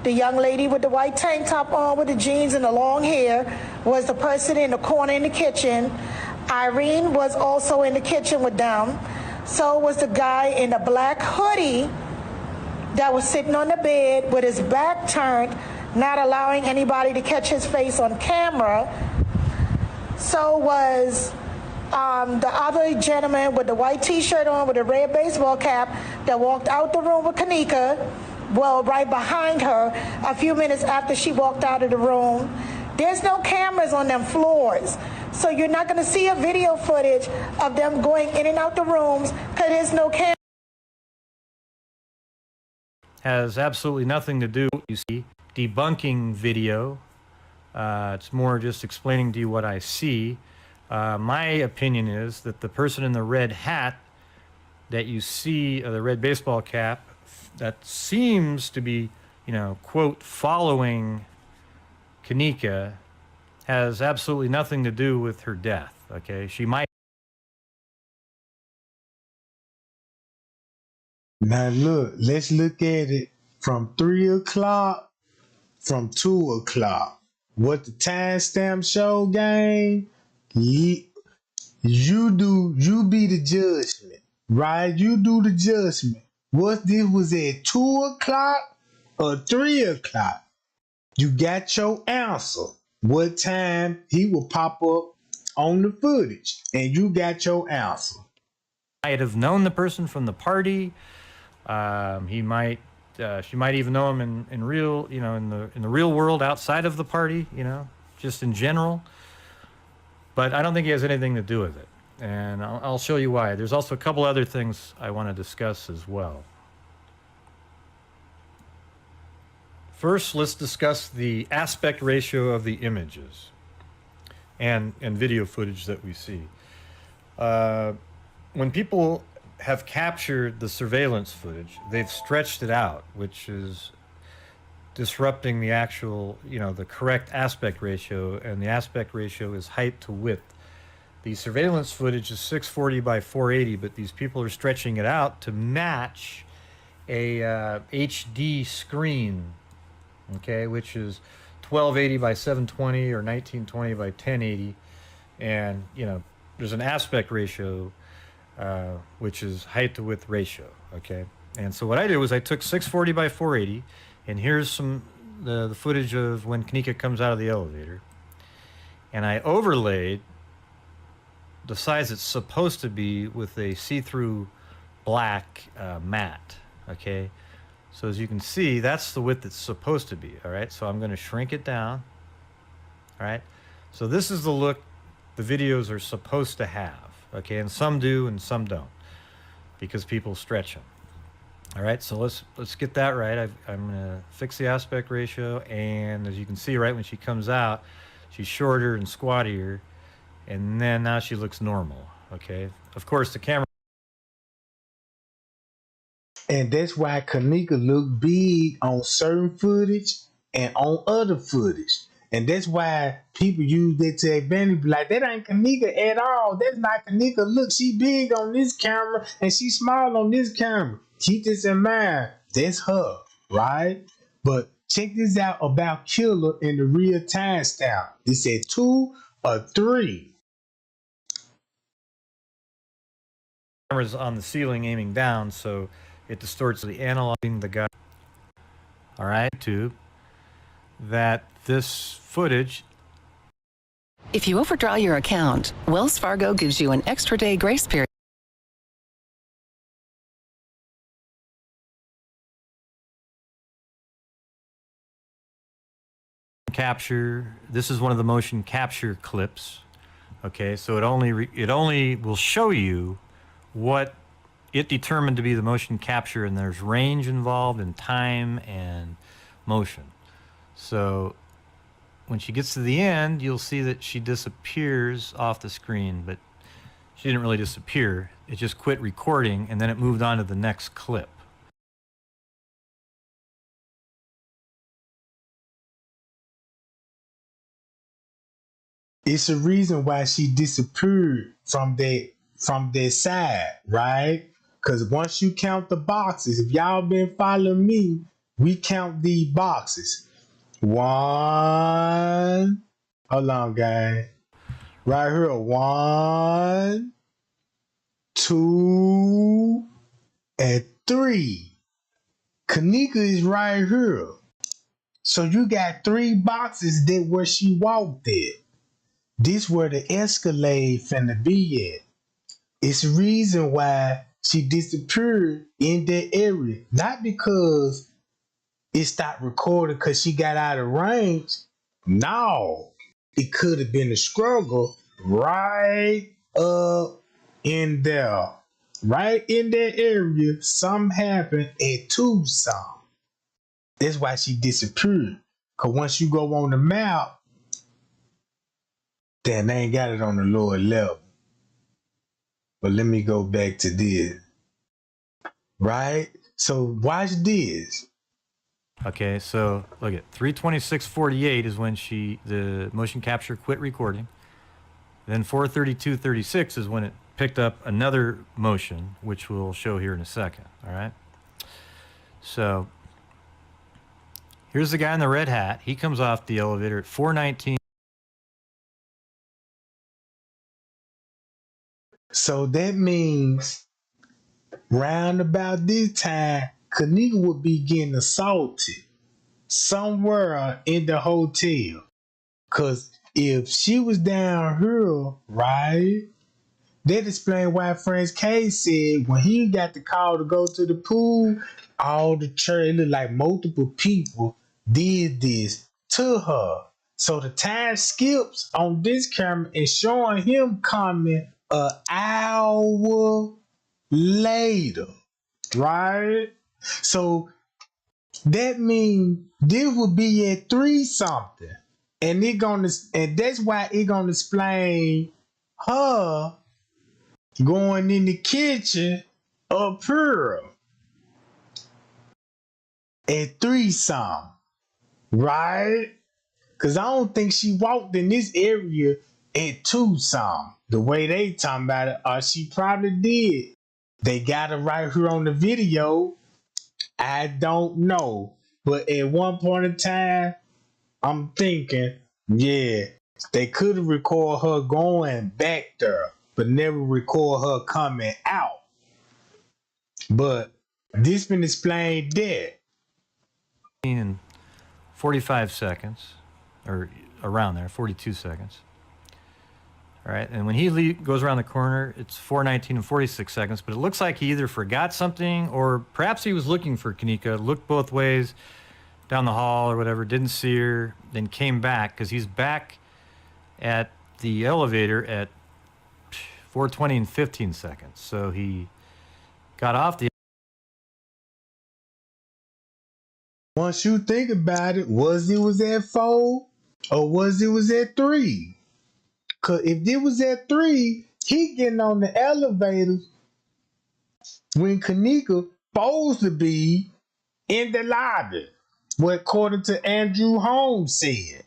The young lady with the white tank top on with the jeans and the long hair was the person in the corner in the kitchen. Irene was also in the kitchen with them. So was the guy in the black hoodie that was sitting on the bed with his back turned, not allowing anybody to catch his face on camera. So was the other gentleman with the white t-shirt on with a red baseball cap that walked out the room with Kenneka, well, right behind her, a few minutes after she walked out of the room. There's no cameras on them floors. So you're not going to see a video footage of them going in and out the rooms because there's no camera. Has absolutely nothing to do with, you see, debunking video. It's more just explaining to you what I see. My opinion is that the person in the red hat that you see, the red baseball cap, that seems to be, quote, following Kenneka, has absolutely nothing to do with her death, okay? She might. Now look, let's look at it from 3 o'clock, from 2 o'clock. What the timestamp show, gang? You be the judgment, right? You do the judgment. What this was at 2 o'clock or 3 o'clock? You got your answer. What time he will pop up on the footage, and you got your answer. Might have known the person from the party. She might even know him in real, in the real world outside of the party. just in general, but I don't think he has anything to do with it. And I'll show you why. There's also a couple other things I want to discuss as well. First, let's discuss the aspect ratio of the images and video footage that we see. When people have captured the surveillance footage, they've stretched it out, which is disrupting the actual, the correct aspect ratio, and the aspect ratio is height to width. The surveillance footage is 640 by 480, but these people are stretching it out to match a HD screen, okay, which is 1280 by 720 or 1920 by 1080, and there's an aspect ratio, which is height to width ratio, okay. And so what I did was I took 640 by 480, and here's the footage of when Kenneka comes out of the elevator, and I overlaid the size it's supposed to be with a see-through black mat, okay. So as you can see, that's the width it's supposed to be, all right? So I'm going to shrink it down, all right? So this is the look the videos are supposed to have, okay? And some do and some don't because people stretch them, all right? So let's get that right. I'm going to fix the aspect ratio, and as you can see, right, when she comes out, she's shorter and squattier, and then now she looks normal, okay? Of course, the camera... And that's why Kenneka look big on certain footage and on other footage. And that's why people use that to advantage. Like, that ain't Kenneka at all. That's not Kenneka. Look, she big on this camera and she small on this camera. Keep this in mind. That's her, right? But check this out about Killer in the real time style. It said 2 or 3. Camera's on the ceiling aiming down, so it distorts the analoging the guy. All right, tube. That this footage. If you overdraw your account, Wells Fargo gives you an extra day grace period. Capture. This is one of the motion capture clips. Okay, so it only will show you what it determined to be the motion capture, and there's range involved in time and motion. So when she gets to the end, you'll see that she disappears off the screen, but she didn't really disappear. It just quit recording, and then it moved on to the next clip. It's a reason why she disappeared from their side, right? Because once you count the boxes, if y'all been following me, we count the boxes. 1, hold on, guys. Right here, 1, 2, and 3. Kenneka is right here. So you got 3 boxes that where she walked at. This where the Escalade finna be at. It's the reason why she disappeared in that area. Not because it stopped recording because she got out of range. No. It could have been a struggle right up in there. Right in that area, something happened at Tucson. That's why she disappeared. Because once you go on the map, then they ain't got it on the lower level. But let me go back to this. Right? So watch this. Okay, so look at 3:26:48 is when the motion capture quit recording. Then 4:32:36 is when it picked up another motion, which we'll show here in a second. All right. So here's the guy in the red hat. He comes off the elevator at 4:19. So that means round about this time, Kenneka would be getting assaulted somewhere in the hotel. Because if she was down here, right, that explains why Franz K said when he got the call to go to the pool, all the church, it looked like multiple people did this to her. So the time skips on this camera and showing him coming an hour later, right? So that means this would be at 3 something. And that's why it gonna explain her going in the kitchen up here at 3 something, right? Cause I don't think she walked in this area at 2 something. The way they talking about it, or she probably did. They got it right here on the video. I don't know. But at one point in time, I'm thinking, yeah, they could have recorded her going back there, but never record her coming out. But this been explained that. In 45 seconds, or around there, 42 seconds. All right, and when he goes around the corner, it's 4:19 and 46 seconds, but it looks like he either forgot something or perhaps he was looking for Kenneka, looked both ways down the hall or whatever, didn't see her, then came back because he's back at the elevator at 4:20 and 15 seconds. So he got off the. Once you think about it, was at 4 or was at 3? Cause if it was at 3, he getting on the elevator when Kenneka supposed to be in the lobby, what according to Andrew Holmes said.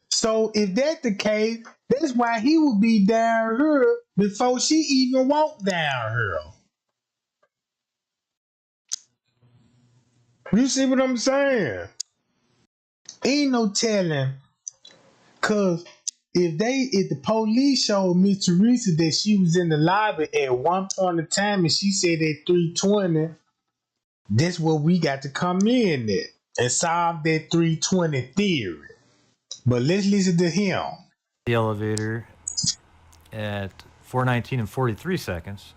So if that's the case, that's why he would be down here before she even walked down here. You see what I'm saying? Ain't no telling, cause if the police showed Miss Teresa that she was in the lobby at one point in time and she said at 3:20, that's what we got to come in at and solve that 3:20 theory. But let's listen to him. The elevator at 4:19 and 43 seconds.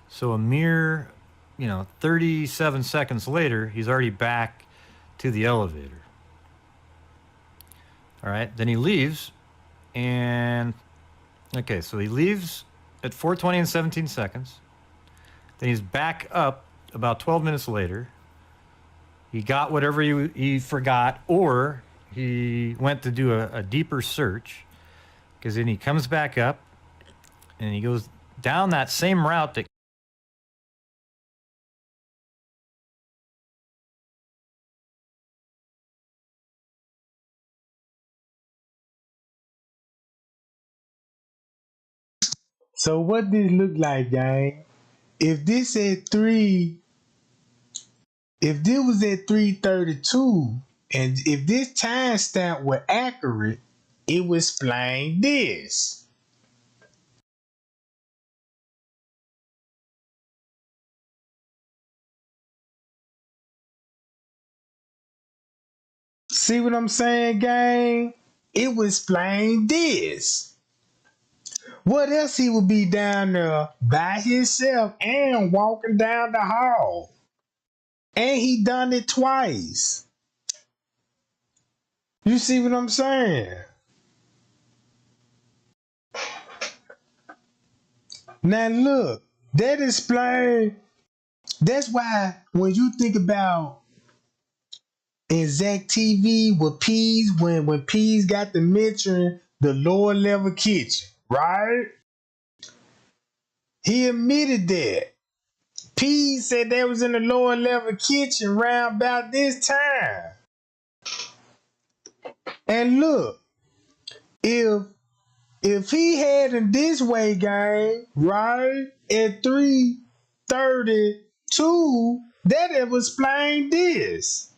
So a mere, 37 seconds later, he's already back to the elevator. All right, then he leaves, and okay, so he leaves at 4:20 and 17 seconds. Then he's back up about 12 minutes later. He got whatever he forgot, or he went to do a deeper search, because then he comes back up and he goes down that same route that. So what this look like, gang? If this was at 3:32, and if this time stamp were accurate, it would explain this. See what I'm saying, gang? It would explain this. What else he would be down there by himself and walking down the hall? And he done it twice. You see what I'm saying? Now look, that explains. That's why when you think about Exact TV with Peas, when Peas got to mention the lower level kitchen, right? He admitted that. Peas said they was in the lower level kitchen round about this time. And look, if he had it this way, gang, right, at 3:32, that would explain this.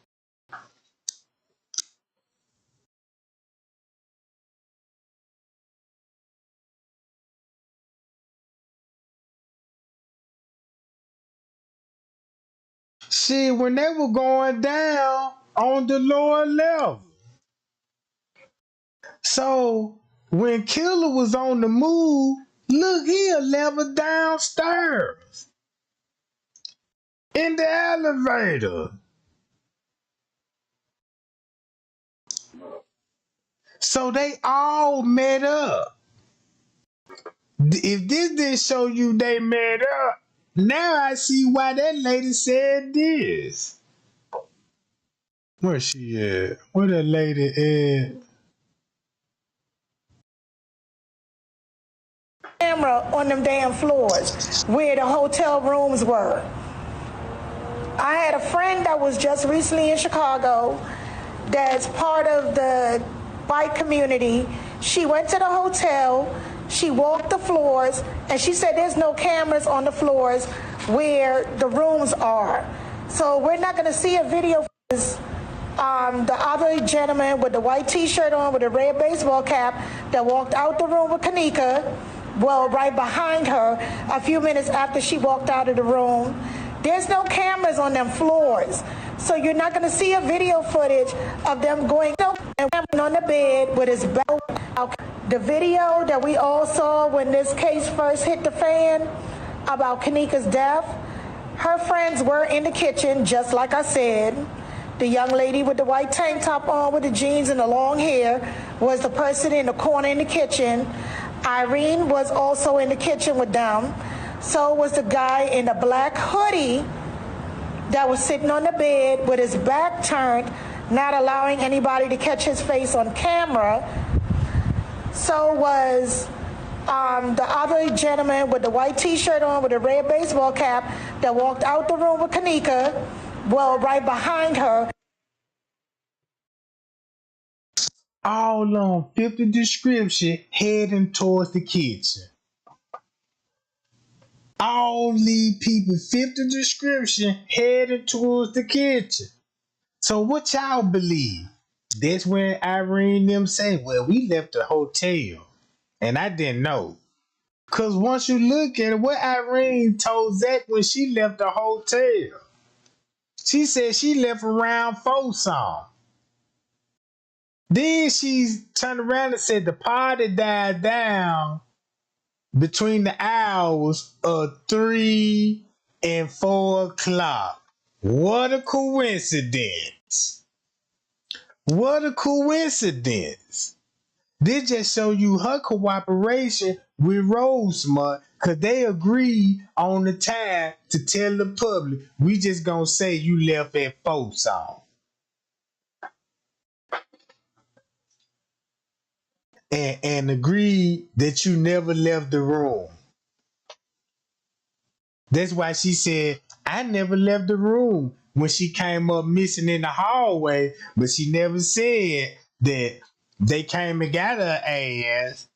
Shit, when they were going down on the lower level. So when Killer was on the move, look, he a level downstairs in the elevator. So they all met up. If this didn't show you they met up, now I see why that lady said this. Where she at? Where that lady at? Camera on them damn floors where the hotel rooms were. I had a friend that was just recently in Chicago that's part of the white community. She went to the hotel, she walked the floors, and she said there's no cameras on the floors where the rooms are. So we're not going to see a video. The other gentleman with the white t-shirt on with a red baseball cap that walked out the room with Kenneka, well, right behind her, a few minutes after she walked out of the room. There's no cameras on them floors. So you're not going to see a video footage of them going on the bed with his belt out. The video that we all saw when this case first hit the fan about Kenneka's death, her friends were in the kitchen, just like I said. The young lady with the white tank top on with the jeans and the long hair was the person in the corner in the kitchen. Irene was also in the kitchen with them. So was the guy in the black hoodie that was sitting on the bed with his back turned, not allowing anybody to catch his face on camera. So was the other gentleman with the white t-shirt on with a red baseball cap that walked out the room with Kenneka, well, right behind her. All on 50 description heading towards the kitchen. All these people, 50 description heading towards the kitchen. So what y'all believe? That's when Irene them say, well, we left the hotel. And I didn't know. Because once you look at it, what Irene told Zach when she left the hotel, she said she left around 4 something. Then she turned around and said the party died down between the hours of 3 and 4 o'clock. What a coincidence. What a coincidence. This just show you her cooperation with Rosemont, because they agreed on the time to tell the public, we just gonna say you left at 4 something. And agreed that you never left the room. That's why she said, I never left the room when she came up missing in the hallway, but she never said that they came and got her ass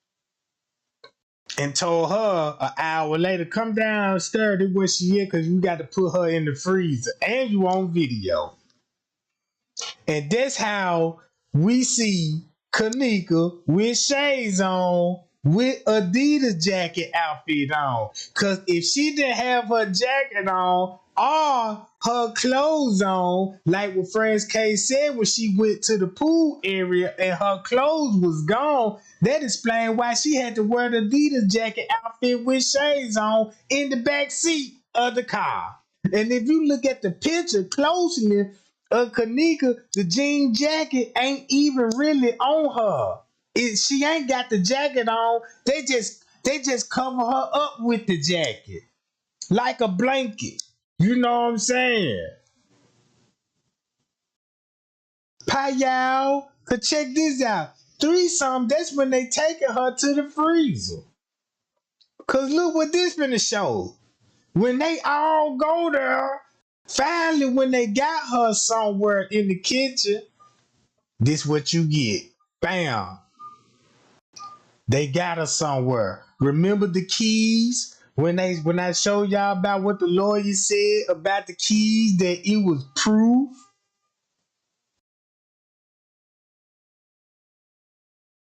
and told her an hour later, come downstairs to where she is because we got to put her in the freezer. And you on video. And that's how we see Kenneka with shades on, with Adidas jacket outfit on. Because if she didn't have her jacket on or her clothes on, like what Friends K said when she went to the pool area and her clothes was gone, that explained why she had to wear the Adidas jacket outfit with shades on in the back seat of the car. And if you look at the picture closely of Kenneka, the jean jacket ain't even really on her. She ain't got the jacket on. They just cover her up with the jacket like a blanket. You know what I'm saying? Pie y'all, cause check this out. 3 something, that's when they taking her to the freezer. Cause look what this finna show. When they all go there, finally when they got her somewhere in the kitchen, this what you get. Bam. They got her somewhere. Remember the keys? When I showed y'all about what the lawyer said about the keys, that it was proof.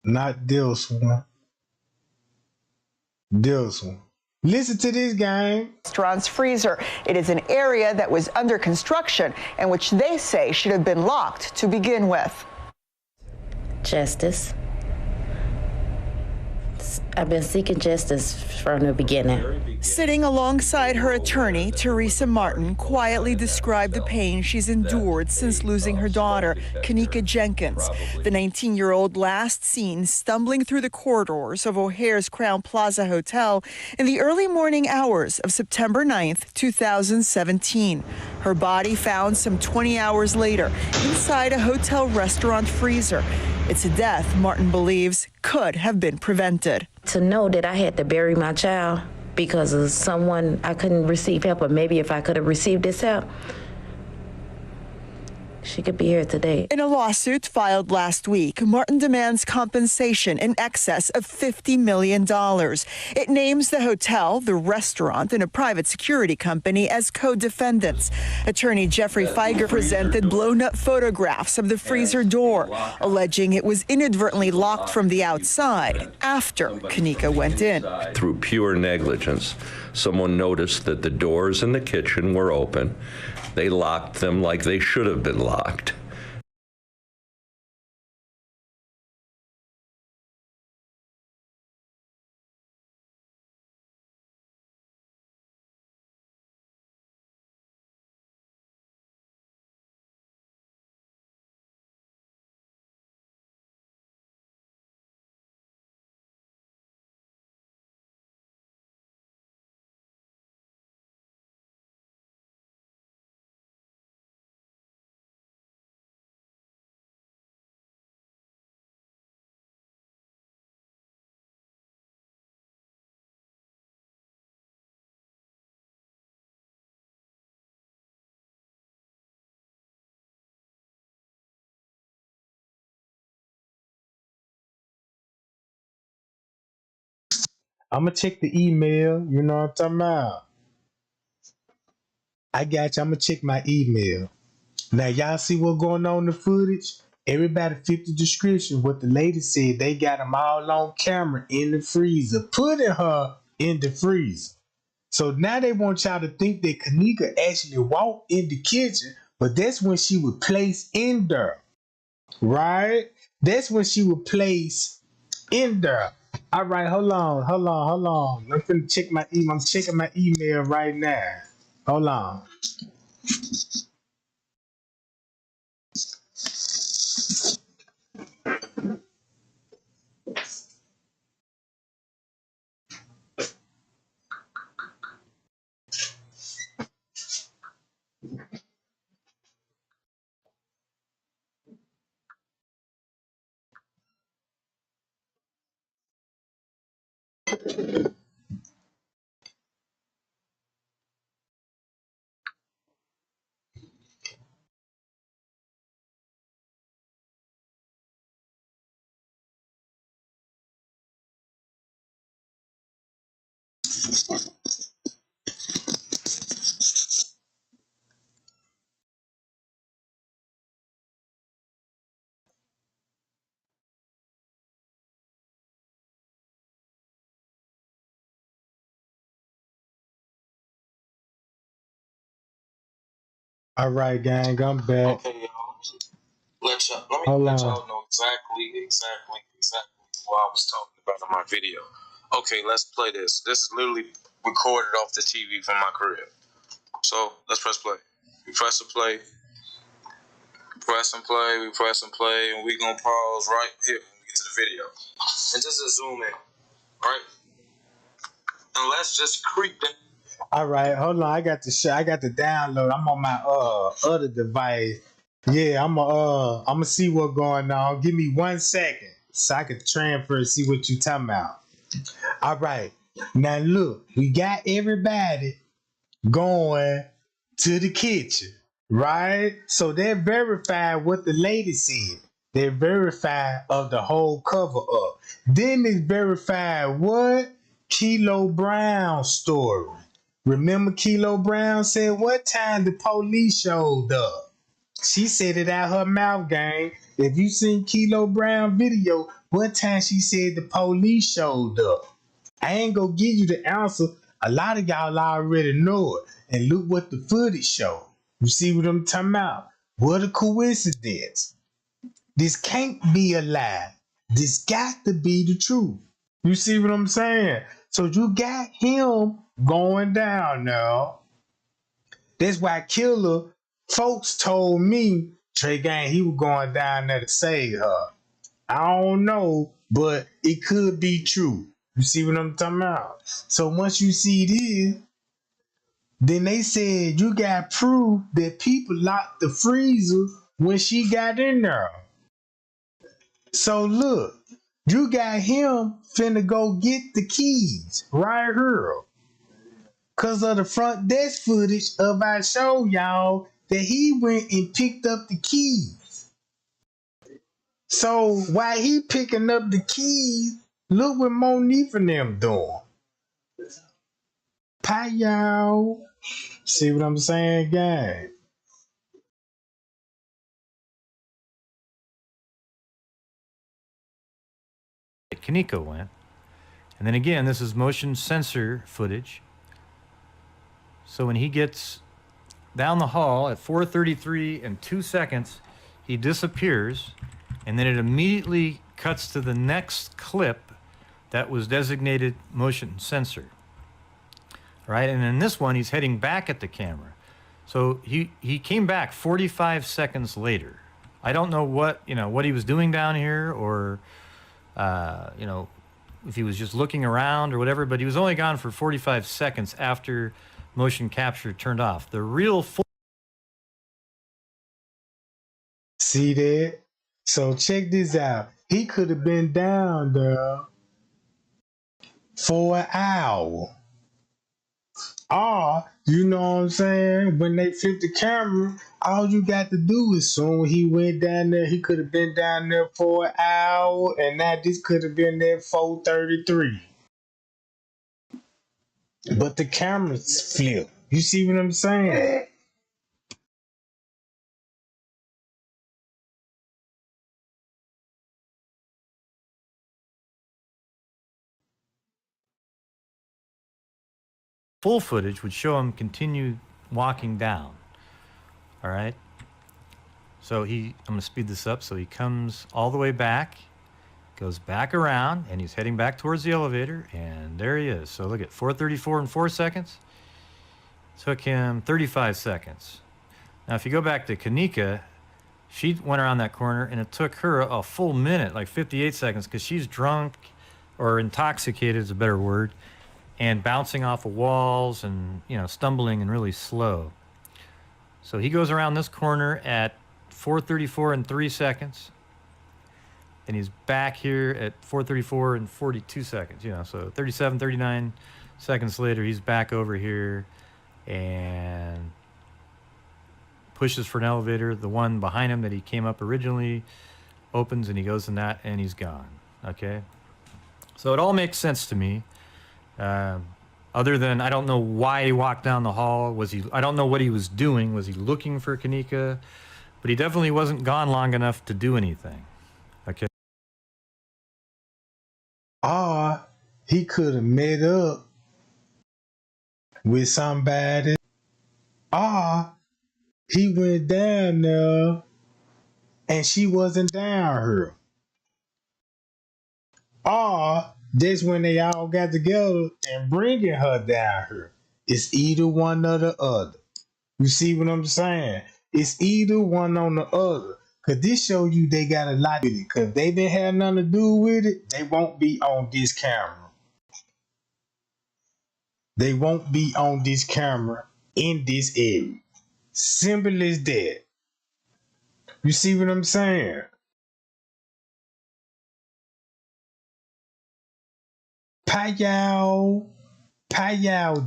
Not this one. This one. Listen to this, gang. Restaurant's freezer. It is an area that was under construction and which they say should have been locked to begin with. Justice. I've been seeking justice from the beginning. Sitting alongside her attorney, Teresa Martin quietly described the pain she's endured since losing her daughter, Kenneka Jenkins. The 19-year-old last seen stumbling through the corridors of O'Hare's Crowne Plaza Hotel in the early morning hours of September 9th, 2017. Her body found some 20 hours later inside a hotel restaurant freezer. It's a death Martin believes could have been prevented. To know that I had to bury my child because of someone, I couldn't receive help, or maybe if I could have received this help, she could be here today. In a lawsuit filed last week, Martin demands compensation in excess of $50 million. It names the hotel, the restaurant, and a private security company as co-defendants. Attorney Jeffrey Feiger presented blown-up photographs of the freezer door, alleging it was inadvertently locked from the outside after Kenneka went in. Through pure negligence, someone noticed that the doors in the kitchen were open. They locked them like they should have been locked. I'm gonna check the email. You know what I'm talking about? I got you. I'm gonna check my email. Now y'all see what's going on in the footage? Everybody fit the description. What the lady said, they got them all on camera in the freezer, putting her in the freezer. So now they want y'all to think that Kenneka actually walked in the kitchen, but that's when she was placed in there, right? That's when she was placed in there. All right, hold on. I'm finna check my email. I'm checking my email right now. Hold on. All right, gang, I'm back. Okay, y'all. Let me Hold let on. y'all know exactly what I was talking about in my video. Okay, let's play this. This is literally recorded off the TV from my crib. So let's press play. We press and play. Press and play. We press and play, and we gonna pause right here when we get to the video. And just a zoom in, right? And let's just creep in. All right, hold on. I got the download. I'm on my other device. Yeah, I'm gonna see what's going on. Give me 1 second so I can transfer and see what you talking about. All right. Now look, we got everybody going to the kitchen, right? So they verified what the lady said. They verified of the whole cover up. Then they verified what? Kilo Brown's story. Remember Kilo Brown said what time the police showed up? She said it out her mouth, gang. If you seen Kilo Brown video, what time she said the police showed up? I ain't gonna give you the answer. A lot of y'all already know it. And look what the footage showed. You see what I'm talking about? What a coincidence. This can't be a lie. This got to be the truth. You see what I'm saying? So you got him going down now. That's why Killer folks told me Trey Gang he was going down there to save her. I don't know, but it could be true. You see what I'm talking about? So once you see this, then they said you got proof that people locked the freezer when she got in there. So look, you got him finna go get the keys right here. Cause of the front desk footage of I show y'all that he went and picked up the keys. So while he picking up the keys, look what Monique and them doing. Pie y'all. See what I'm saying, gang? Kenneka went. And then again, this is motion sensor footage. So when he gets down the hall at 4:33 and 2 seconds, he disappears, and then it immediately cuts to the next clip that was designated motion sensor. Right? And in this one, he's heading back at the camera. So he came back 45 seconds later. I don't know what he was doing down here, or if he was just looking around or whatever, but he was only gone for 45 seconds after motion capture turned off. The real See that? So check this out. He could have been down there for an hour. Or, you know what I'm saying? When they flip the camera, all you got to do is soon he went down there, he could have been down there for an hour, and now this could have been there 4:33. But the cameras flip. You see what I'm saying? full footage would show him continue walking down. All right. So I'm going to speed this up. So he comes all the way back, goes back around, and he's heading back towards the elevator, and there he is. So look at 4:34 and 4 seconds. Took him 35 seconds. Now, if you go back to Kenneka, she went around that corner, and it took her a full minute, like 58 seconds, because she's drunk or intoxicated is a better word, and bouncing off of walls and, stumbling and really slow. So he goes around this corner at 4:34 and 3 seconds. And he's back here at 4:34 and 42 seconds, so 37, 39 seconds later, he's back over here and pushes for an elevator. The one behind him that he came up originally opens, and he goes in that, and he's gone. Okay? So it all makes sense to me. Other than, I don't know why he walked down the hall. I don't know what he was doing. Was he looking for Kenneka? But he definitely wasn't gone long enough to do anything. Okay? Or he could have met up with somebody. Or he went down there and she wasn't down here. Or that's when they all got together and bringing her down here. It's either one or the other. You see what I'm saying? It's either one or the other. Cause this show you they got a lot with it. Cause if they didn't have nothing to do with it, they won't be on this camera. They won't be on this camera in this area. Simple as that. You see what I'm saying? Pie y'all,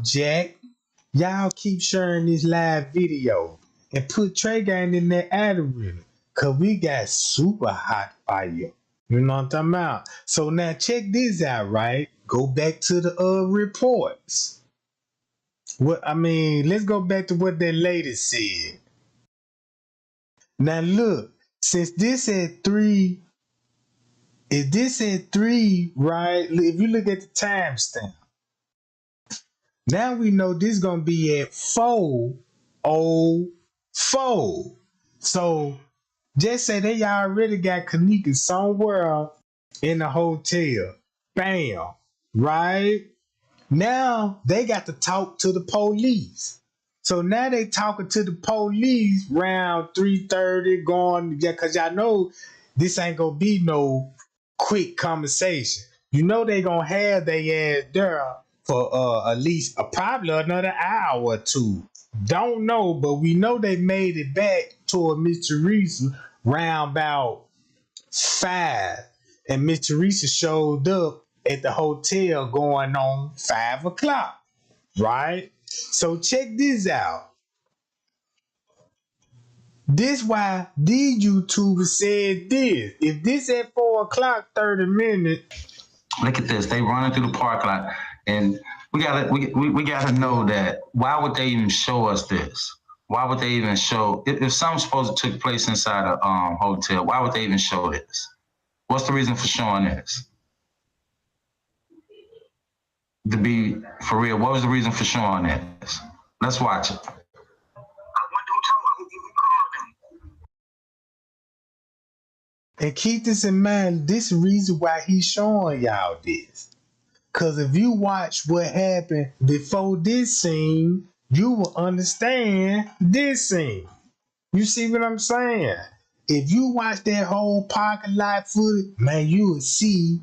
Jack. Y'all keep sharing this live video and put Trey Gang in that algorithm. Cause we got super hot fire. You know what I'm talking about? So now check this out, right? Go back to the reports. Let's go back to what that lady said. Now look, since this at 3, if this at 3, right? If you look at the timestamp, now we know this gonna be at 4:04. So just say they already got Kenneka somewhere in the hotel. Bam. Right? Now they got to talk to the police. So now they talking to the police around 3:30 going, yeah, cause y'all know this ain't gonna be no quick conversation. You know they gonna have their ass there for at least probably another hour or two. Don't know, but we know they made it back toward Miss Teresa round about 5. And Miss Teresa showed up at the hotel going on 5 o'clock. Right? So check this out. This why these YouTubers said this. If this at 4 o'clock, 30 minutes. Look at this. They running through the parking lot. And we gotta know that why would they even show us this? Why would they even show if something supposed to took place inside a hotel, why would they even show this? What's the reason for showing this? To be for real, what was the reason for showing this? Let's watch it. And keep this in mind, this is the reason why he's showing y'all this. Because if you watch what happened before this scene, you will understand this scene. You see what I'm saying? If you watch that whole parking lot footage, man, you will see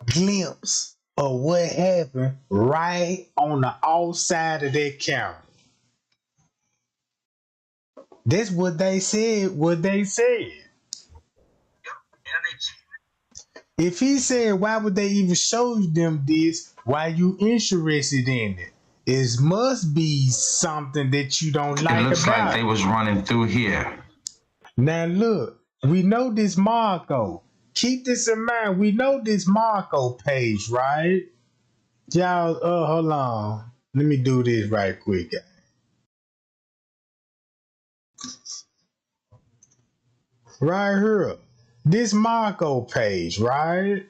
glimpse of what happened right on the outside of that camera. That's what they said, If he said, why would they even show them this? Why you interested in it? It must be something that you don't like about it. It looks like they was running through here. Now look, we know this Marco. Keep this in mind. We know this Marco page, right? Y'all, hold on. Let me do this right quick, guys. Right here. This Marco page, right?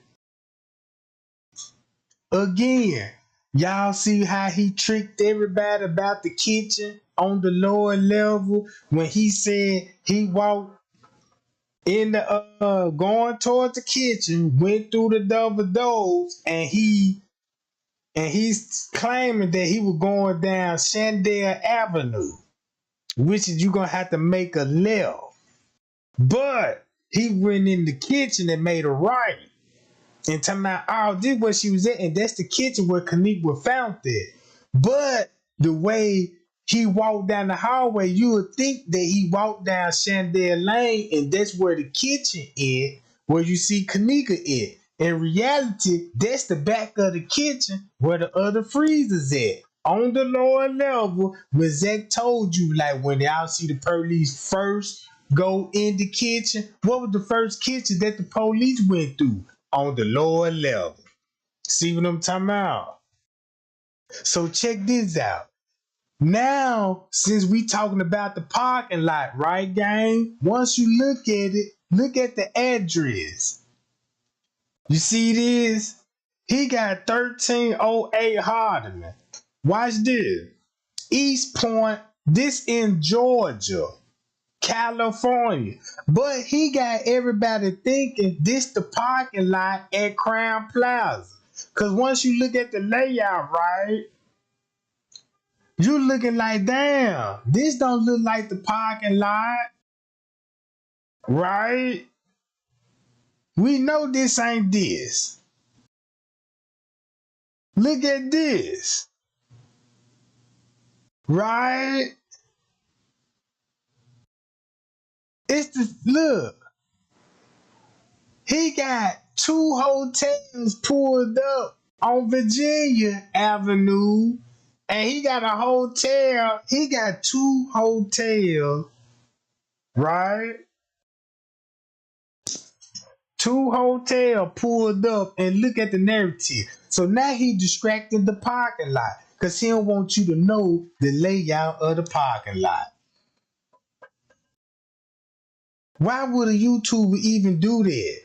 Again, y'all see how he tricked everybody about the kitchen on the lower level when he said he walked in the going towards the kitchen, went through the double doors, and he's claiming that he was going down Chandler Avenue, which is you gonna have to make a left. But he went in the kitchen and made a right. And talking about, oh, this is where she was at, and that's the kitchen where Kenneka found it. But the way he walked down the hallway, you would think that he walked down Chandler Lane, and that's where the kitchen is, where you see Kenneka at. In reality, that's the back of the kitchen where the other freezer's at. On the lower level, where Zach told you, like when y'all see the police first go in the kitchen, what was the first kitchen that the police went through? On the lower level. See what I'm talking about? So check this out. Now, since we talking about the parking lot, right, gang? Once you look at it, look at the address. You see this? He got 1308 Hardeman. Watch this. East Point, this in Georgia, California. But he got everybody thinking this the parking lot at Crown Plaza. Because once you look at the layout, right, you looking like, damn, this don't look like the parking lot, right? We know this ain't this. Look at this, right? It's the, look, he got 2 hotels pulled up on Virginia Avenue, and he got a hotel, he got 2 hotels, right? 2 hotels pulled up, and look at the narrative. So now he distracted the parking lot, because he don't want you to know the layout of the parking lot. Why would a YouTuber even do that?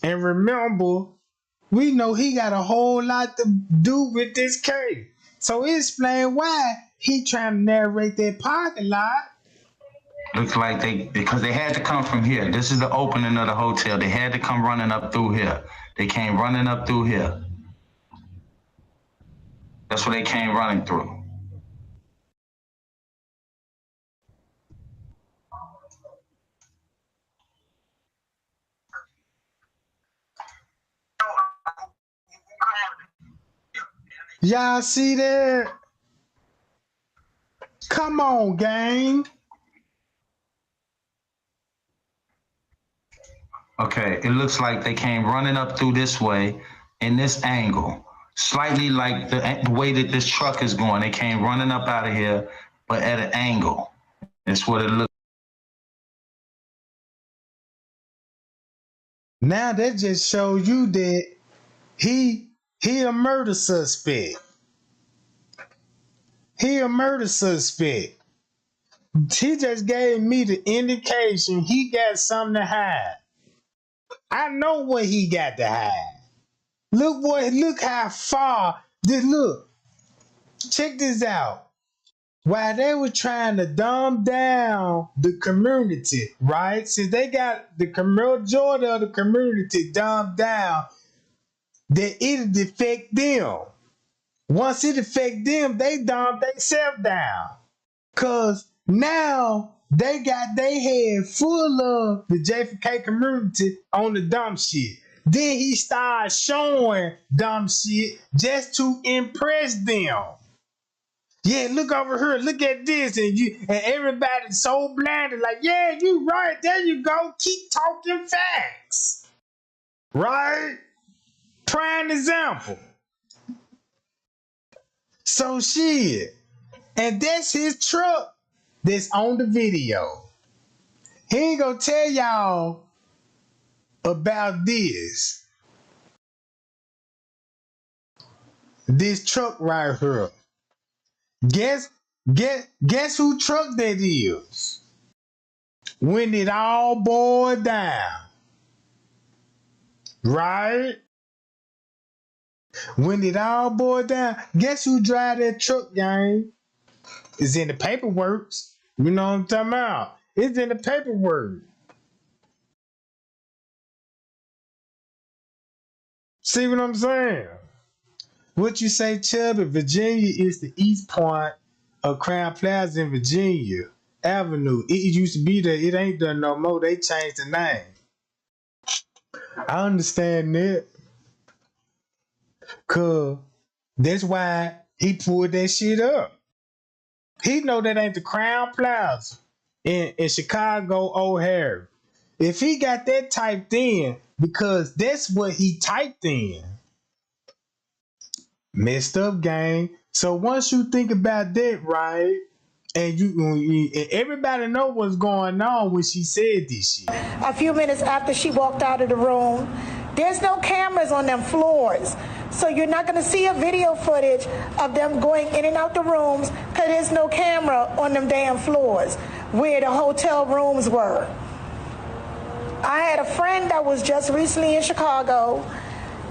And remember, we know he got a whole lot to do with this case. So it explains why he trying to narrate that parking lot. Looks like because they had to come from here. This is the opening of the hotel. They had to come running up through here. They came running up through here. That's what they came running through. Y'all see that? Come on, gang. Okay, it looks like they came running up through this way in this angle, slightly like the way that this truck is going. They came running up out of here, but at an angle. That's what it looks. Now that just shows you that he a murder suspect. He a murder suspect. He just gave me the indication he got something to hide. I know what he got to hide. Look how far. Look. Check this out. While they were trying to dumb down the community, right? Since they got the majority of the community dumbed down, that it'll affect them. Once it affect them, they dumb themselves down. Cause now they got their head full of the JFK community on the dumb shit. Then he started showing dumb shit just to impress them. Yeah, look over here, look at this, and everybody's so blinded, like, yeah, you right, there you go, keep talking facts. Right? Prime example. So shit. And that's his truck that's on the video. He ain't gonna tell y'all about this. This truck right here. Guess who truck that is? When it all boiled down. Right? When it all boiled down, guess who drive that truck, gang? It's in the paperwork. You know what I'm talking about? It's in the paperwork. See what I'm saying? What you say, Chubby? Virginia is the east point of Crown Plaza in Virginia Avenue. It used to be there. It ain't done no more. They changed the name. I understand that. Cause that's why he pulled that shit up. He know that ain't the Crown Plaza in Chicago O'Hare. If he got that typed in, because that's what he typed in. Messed up, gang. So once you think about that, right, and everybody know what's going on when she said this shit. A few minutes after she walked out of the room, there's no cameras on them floors. So you're not going to see a video footage of them going in and out the rooms because there's no camera on them damn floors where the hotel rooms were. I had a friend that was just recently in Chicago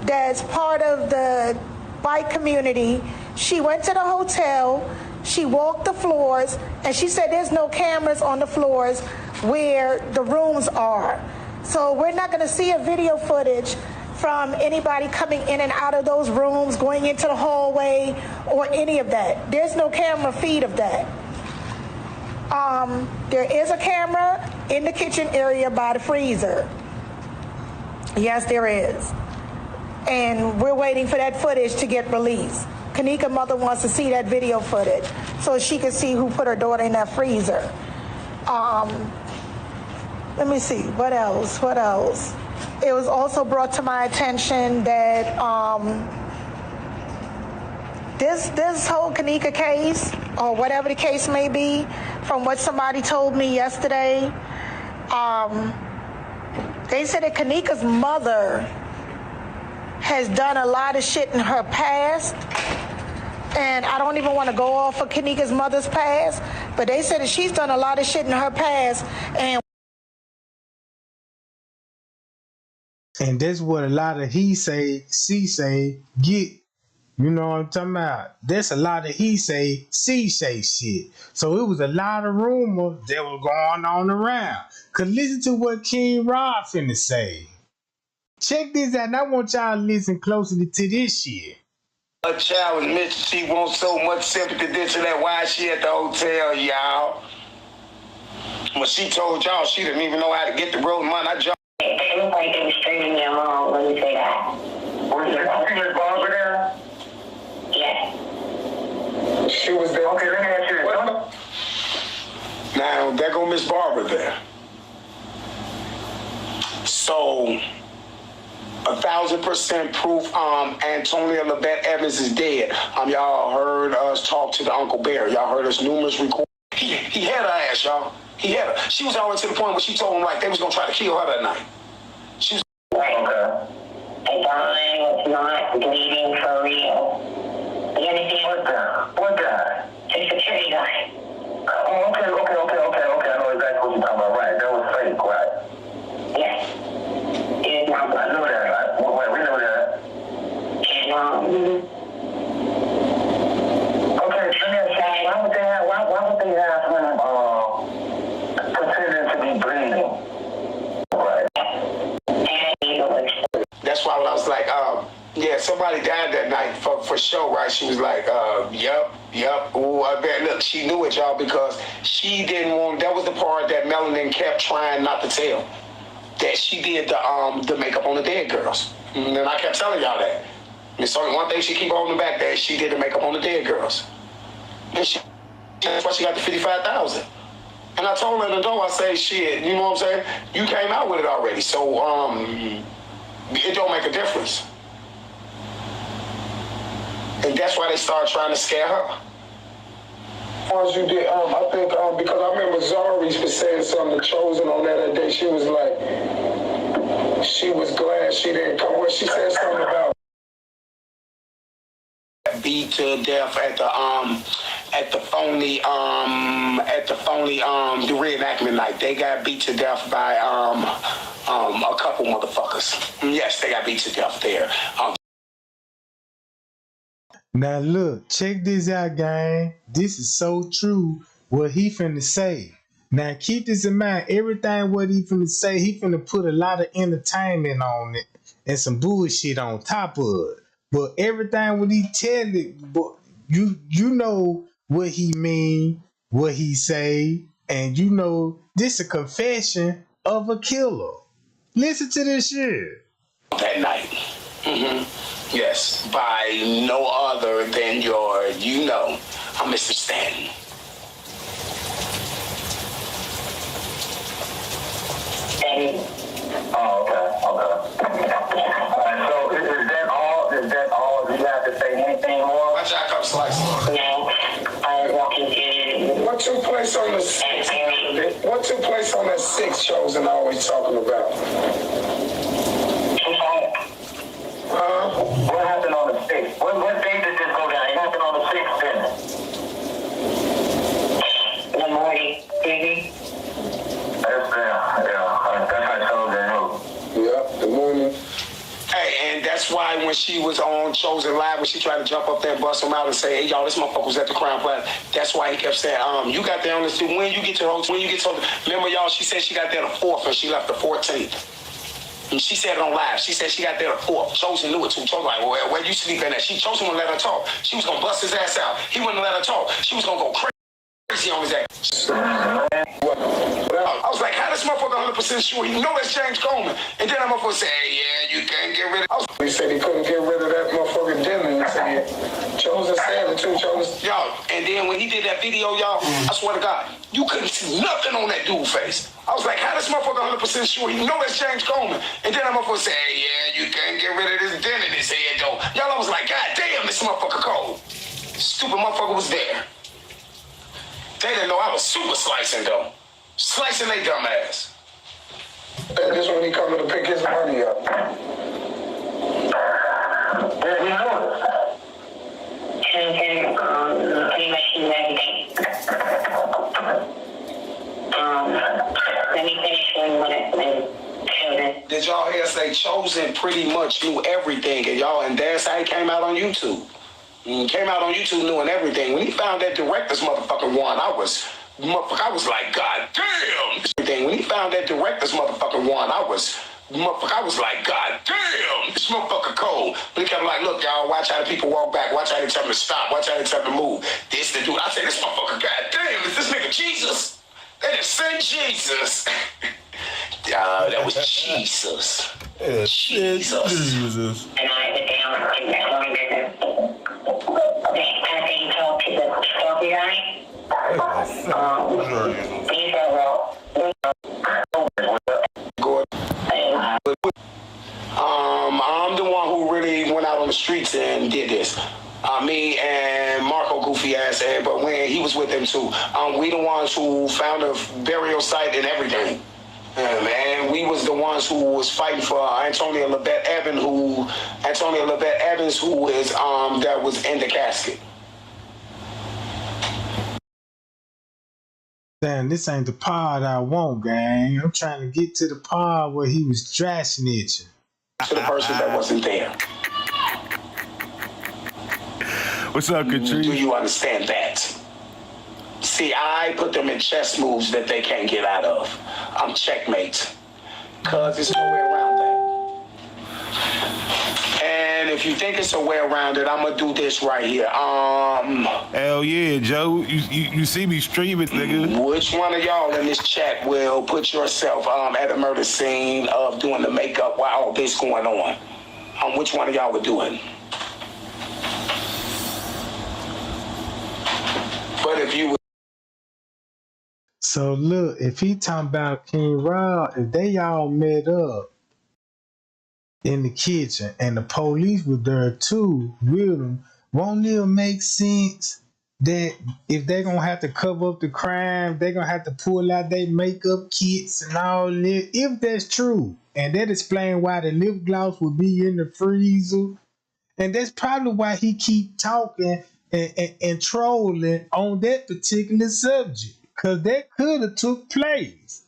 that's part of the bike community. She went to the hotel, she walked the floors, and she said there's no cameras on the floors where the rooms are. So we're not going to see a video footage from anybody coming in and out of those rooms, going into the hallway, or any of that. There's no camera feed of that. There is a camera in the kitchen area by the freezer. Yes, there is. And we're waiting for that footage to get released. Kenneka's mother wants to see that video footage so she can see who put her daughter in that freezer. Let me see, what else? It was also brought to my attention that this whole Kenneka case, or whatever the case may be, from what somebody told me yesterday, they said that Kenneka's mother has done a lot of shit in her past, and I don't even want to go off of Kenneka's mother's past, but they said that she's done a lot of shit in her past, and that's what a lot of he say, she say, get You know what I'm talking about? There's a lot of he say, she say shit. So it was a lot of rumors that was going on around. Cause listen to what King Rob finna say. Check this out, and I want y'all to listen closely to this shit. A child was mentioned, she wants so much sympathy, this and that. Why is she at the hotel, y'all? When she told y'all she didn't even know how to get the road money, I jumped. It looked like they were streaming your mom when you say that. Was Miss Barbara there? Yes. She was there. Okay, let me ask you this. Now, there go Miss Barbara there. So, 1,000% proof Antonia LaBette Evans is dead. Y'all heard us talk to the Uncle Bear. Y'all heard us numerous recordings. He had her ass, y'all. He had her. She was already to the point where she told him like they was gonna try to kill her that night. She was okay. The guy was not bleeding for real. You understand? What guy? The security guy. Oh, okay. I know exactly what you're talking about. Right, that was fake, right? Yes. I know that. We know that. And Okay, so why would they have him pretending to be bleeding? Right. That's why I was like, yeah, somebody died that night for sure, right? She was like, yep. Ooh, I bet. Look, she knew it, y'all, because she didn't want. That was the part that Melanin kept trying not to tell. That she did the makeup on the dead girls, and I kept telling y'all that. It's only one thing she keep holding back, that she did the makeup on the dead girls. And that's why she got the $55,000. And I told her in the door, I say, shit, you know what I'm saying? You came out with it already, so it don't make a difference. And that's why they started trying to scare her. Once you did, I think because I remember Zari was saying something to Chosen on that day. She was like, she was glad she didn't come. Well, she said something about beat to death at the phony the reenactment night. They got beat to death by a couple motherfuckers. Yes, they got beat to death there. Now look, check this out, gang. This is so true what he finna say. Now keep this in mind. Everything what he finna say, he finna put a lot of entertainment on it and some bullshit on top of it. But everything what he tell it, but you know what he mean, what he say, and you know this a confession of a killer. Listen to this shit. That night. Yes, by no other than your, Mr. Stanton. Oh, okay. So is that all? Do you have to say anything more? Watch out, come slice. no, I was walking to. What took place on the 6th? What took place on that 6th Chosen always talking about? What happened on the 6th? What day did this go down? It happened on the 6th, didn't it? The morning. That's I told them. Yeah, the morning. Hey, and that's why when she was on Chosen Live, when she tried to jump up there and bust him out and say, hey, y'all, this motherfucker was at the Crown Plaza. That's why he kept saying, you got there on the street. When you get to the hotel, remember, y'all, she said she got there the 4th and she left the 14th. And she said it on live. She said she got there the 4th. Chosen knew it too. Chosen like, well, where you sleeping at? Chosen wouldn't let her talk. She was going to bust his ass out. He wouldn't let her talk. She was going to go crazy on his ass. I was like, how this motherfucker 100% sure? You know that's James Coleman. And then that motherfucker said, hey, yeah, you can't get rid of it. He said he couldn't get rid of that motherfucker dinner. He said, Chosen said it too, Chosen. Y'all, and then when he did that video, y'all, I swear to God, you couldn't see nothing on that dude's face. I was like, how this motherfucker 100% sure? You know that's James Coleman. And then that motherfucker said, hey, yeah, you can't get rid of this dent in his head, though. Y'all, I was like, God damn, this motherfucker cold. Stupid motherfucker was there. They didn't know I was super slicing, though. Slicing they dumb ass. And this when he coming to pick his money up. Yeah, you know it. Pretty much everything. Let me finish when Chosen. Did y'all hear say Chosen pretty much knew everything, and that's how it came out on YouTube. Came out on YouTube new and everything. When he found that director's motherfucking one, I was like, God damn. When he found that director's motherfucking one, I was like, God damn, this motherfucker cold. But he kept like, look, y'all, watch how the people walk back. Watch how they tell me to stop. Watch how they tell me to move. This, the dude. I said, this motherfucker, God damn, is this nigga Jesus? They just said Jesus. That was Jesus. Jesus. And I sit down and that one business. Okay, after you talk to the security guy, he said, well, I'm the one who really went out on the streets and did this. Me and Marco goofy ass, but when he was with them too, we the ones who found a burial site and everything. Man, we was the ones who was fighting for Antonia Levette Evans, who is that was in the casket. Damn, this ain't the pod I want, gang. I'm trying to get to the pod where he was dry snitching. To the person that wasn't there. What's up, Katrina? Do you understand that? See, I put them in chess moves that they can't get out of. I'm checkmate. Cause there's no way around that. And if you think it's a way around it, I'm gonna do this right here. Hell yeah, Joe. You see me streaming, nigga. Which one of y'all in this chat will put yourself at a murder scene of doing the makeup while all this going on? Which one of y'all would do it? But if you would. So look, if he talking about King Rob, if they all met up in the kitchen and the police were there too with them, won't it make sense that if they're gonna have to cover up the crime, they're gonna have to pull out their makeup kits and all that? If that's true, and that explains why the lip gloss would be in the freezer, and that's probably why he keep talking and trolling on that particular subject, because that could have took place.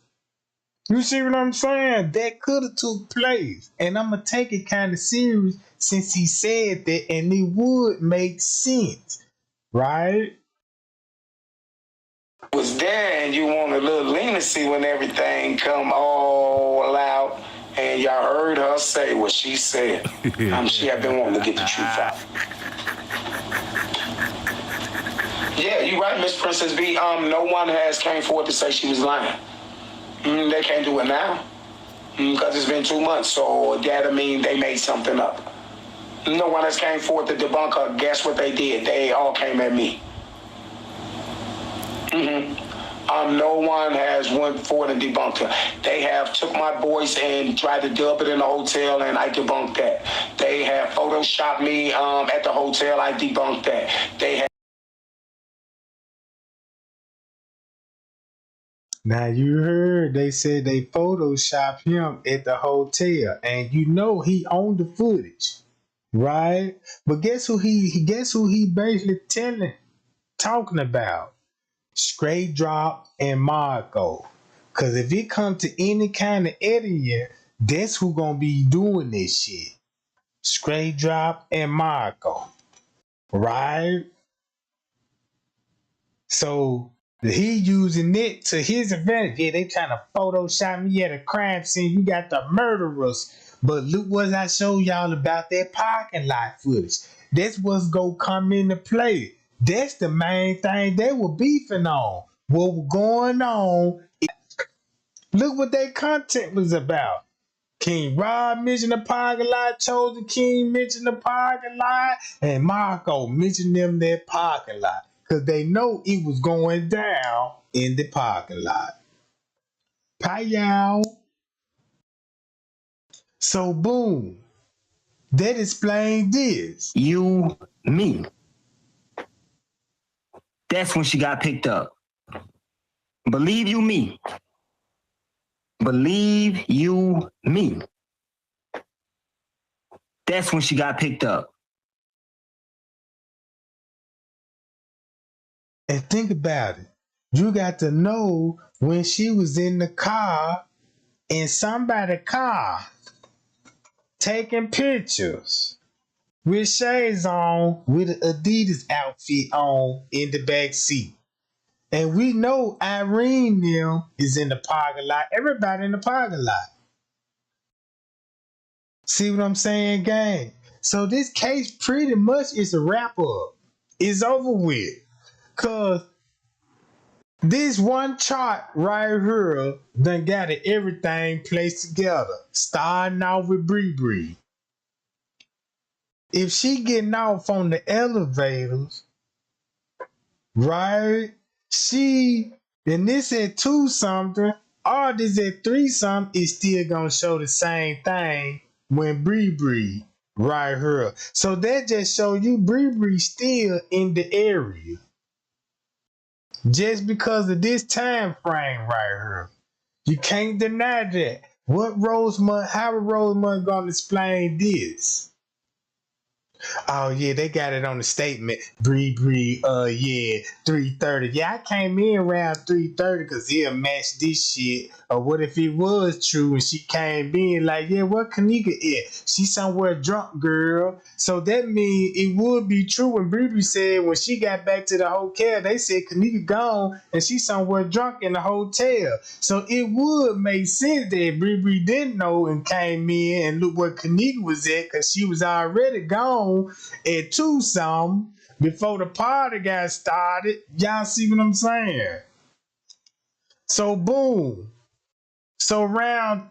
You see what I'm saying? That could have took place. And I'm going to take it kind of serious since he said that, and it would make sense, right? Was there and you want a little leniency when everything come all out, and y'all heard her say what she said. She had been wanting to get the truth out. Yeah, you right, Miss Princess B. No one has came forward to say she was lying. They can't do it now because it's been 2 months, so that'll mean they made something up. No one has came forward to debunk her. Guess what they did? They all came at me. No one has went forward and debunked her. They have took my voice and tried to dub it in the hotel, and I debunked that. They have photoshopped me at the hotel. I debunked that. They have. Now you heard they said they photoshopped him at the hotel, and you know he owned the footage, right? But guess who he basically talking about? Straight Drop and Marco. Cause if it comes to any kind of editing, that's who gonna be doing this shit. Straight Drop and Marco, right? So he using it to his advantage. Yeah, they trying to Photoshop me at a crime scene. You got the murderers. But look what I showed y'all about that parking lot footage. That's what's gonna come into play. That's the main thing they were beefing on. What was going on. Look what their content was about. King Rob mentioned the parking lot, Chosen King mentioned the parking lot, and Marco mentioned them that parking lot. Because they know it was going down in the parking lot. Payal. So boom. That explained this. You, me. That's when she got picked up. Believe you me. Believe you me. That's when she got picked up. And think about it. You got to know when she was in the car in somebody's car taking pictures. with shades on, with an Adidas outfit on in the back seat. And we know Irene them is in the parking lot. Everybody in the parking lot. See what I'm saying, gang? So this case pretty much is a wrap up. It's over with. Cause this one chart right here done got everything placed together. Starting off with Bree Bree. If she getting off on the elevators, right? And this at 2 something, all this at 3 something is still gonna show the same thing when Bree Bree right here. So that just show you Bree Bree still in the area. Just because of this time frame right here. You can't deny that. How Rosemont gonna explain this? Oh yeah, they got it on the statement. Bree, 3:30. Yeah, I came in around 3:30 because he'll match this shit. Or what if it was true and she came in like, yeah, what Kenneka is? She somewhere drunk, girl. So that means it would be true when Bree said when she got back to the hotel, they said Kenneka gone and she somewhere drunk in the hotel. So it would make sense that Bree didn't know and came in and look where Kenneka was at because she was already gone at 2 something before the party got started. Y'all see what I'm saying? So boom. So round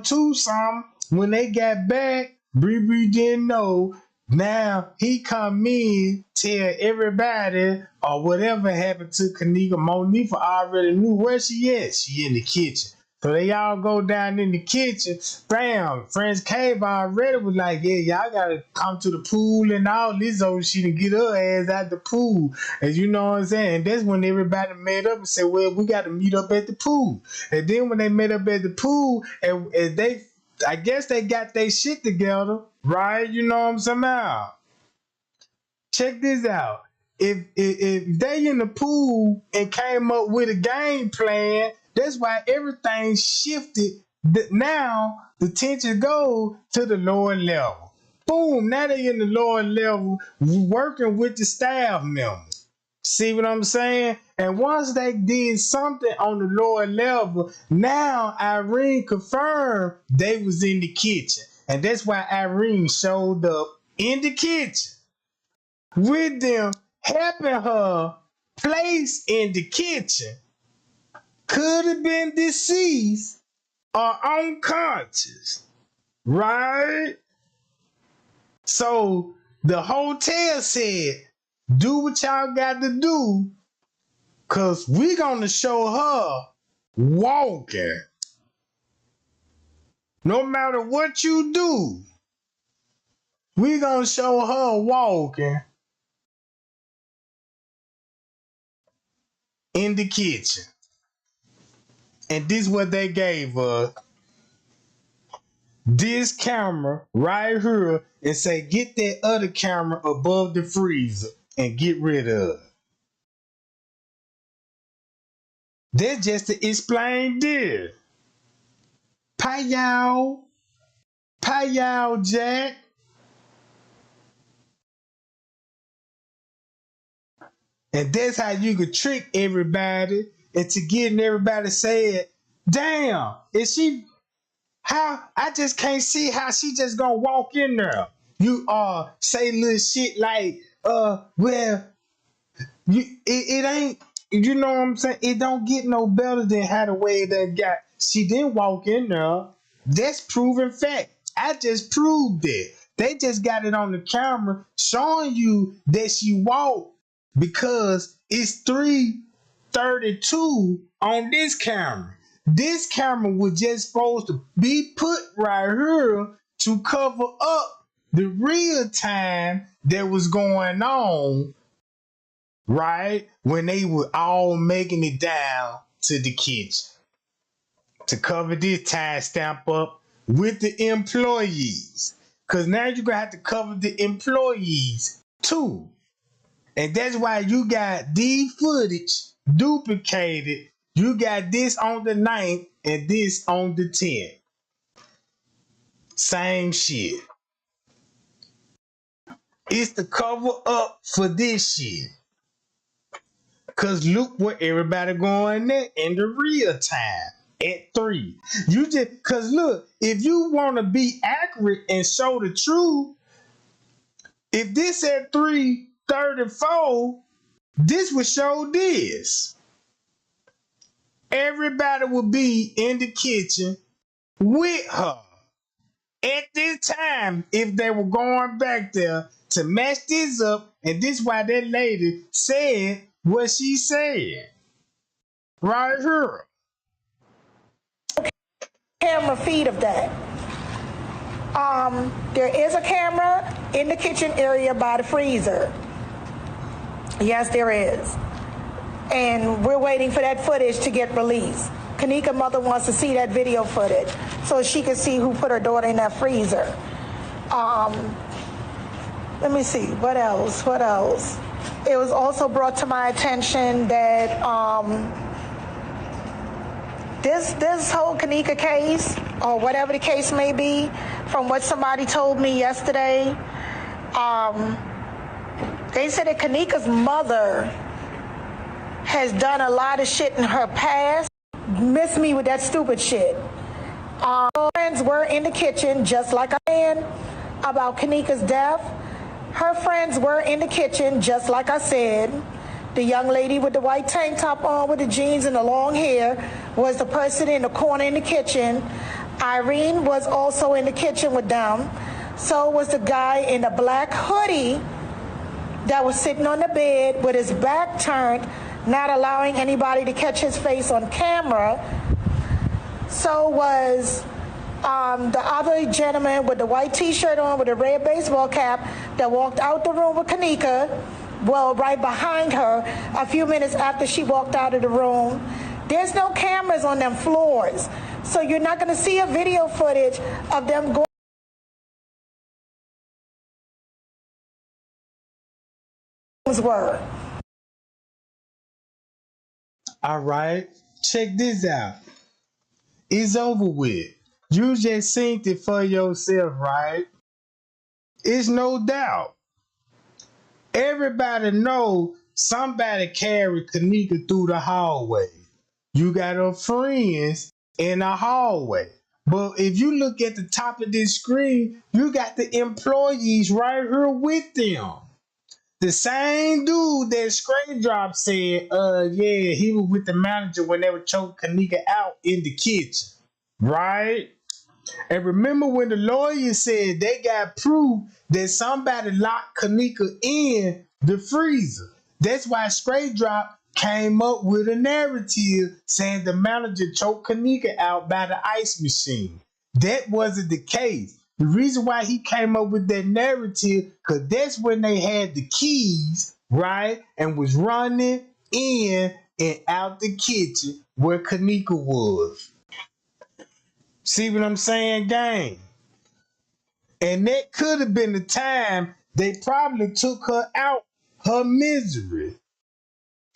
2 something, when they got back, Bree didn't know. Now he come in, tell everybody or whatever happened to Kenneka. Monifa already knew where she at. She in the kitchen. So they all go down in the kitchen. Bam! Friends Cave already was like, yeah, y'all gotta come to the pool and all this old shit and get her ass out the pool. And you know what I'm saying? And that's when everybody met up and said, well, we gotta meet up at the pool. And then when they met up at the pool, and I guess they got their shit together, right? You know what I'm saying? Now, check this out. If they in the pool and came up with a game plan, that's why everything shifted. Now the tension goes to the lower level. Boom, now they in the lower level working with the staff members. See what I'm saying? And once they did something on the lower level, now Irene confirmed they was in the kitchen. And that's why Irene showed up in the kitchen with them, helping her place in the kitchen. Could have been deceased or unconscious, right? So the hotel said, do what y'all got to do, because we gonna show her walking. No matter what you do, we gonna show her walking in the kitchen. And this is what they gave us. This camera right here and say, get that other camera above the freezer and get rid of it. That's just to explain this. Payal Jack. And that's how you could trick everybody into getting everybody saying, damn, is she, how, I just can't see how she just gonna walk in there. You say little shit like, well, it ain't, you know what I'm saying? It don't get no better than how the way that got, she didn't walk in there. That's proven fact. I just proved it. They just got it on the camera showing you that she walked because it's 3:32 on this camera. This camera was just supposed to be put right here to cover up the real time that was going on, right? When they were all making it down to the kitchen. To cover this time stamp up with the employees. Because now you're going to have to cover the employees too. And that's why you got the footage duplicated. You got this on the 9th and this on the 10th. Same shit. It's the cover up for this shit. Cause look where everybody going there in the real time at 3. You just cause look, if you want to be accurate and show the truth, if this at 3:34, this would show this. Everybody would be in the kitchen with her at this time if they were going back there to match this up, and this why that lady said what she said. Right here. Camera feed of that. There is a camera in the kitchen area by the freezer. Yes, there is. And we're waiting for that footage to get released. Kenneka's mother wants to see that video footage so she can see who put her daughter in that freezer. Let me see, what else? It was also brought to my attention that this whole Kenneka case, or whatever the case may be, from what somebody told me yesterday, they said that Kenneka's mother has done a lot of shit in her past. Miss me with that stupid shit. Friends were in the kitchen, just like I said about Kenneka's death. Her friends were in the kitchen, just like I said. The young lady with the white tank top on with the jeans and the long hair was the person in the corner in the kitchen. Irene was also in the kitchen with them. So was the guy in the black hoodie that was sitting on the bed with his back turned, not allowing anybody to catch his face on camera. So was the other gentleman with the white t-shirt on with a red baseball cap that walked out the room with Kenneka, well, right behind her, a few minutes after she walked out of the room. There's no cameras on them floors, so you're not going to see a video footage of them going. Were. All right, check this out. It's over with. You just seen it for yourself, right? It's no doubt. Everybody know somebody carried Kenneka through the hallway. You got her friends in the hallway. But if you look at the top of this screen, you got the employees right here with them. The same dude that Straight Drop said, yeah, he was with the manager when they would choke Kenneka out in the kitchen. Right? And remember when the lawyer said they got proof that somebody locked Kenneka in the freezer. That's why Straight Drop came up with a narrative saying the manager choked Kenneka out by the ice machine. That wasn't the case. The reason why he came up with that narrative, because that's when they had the keys, right? And was running in and out the kitchen where Kenneka was. See what I'm saying, gang? And that could have been the time they probably took her out her misery.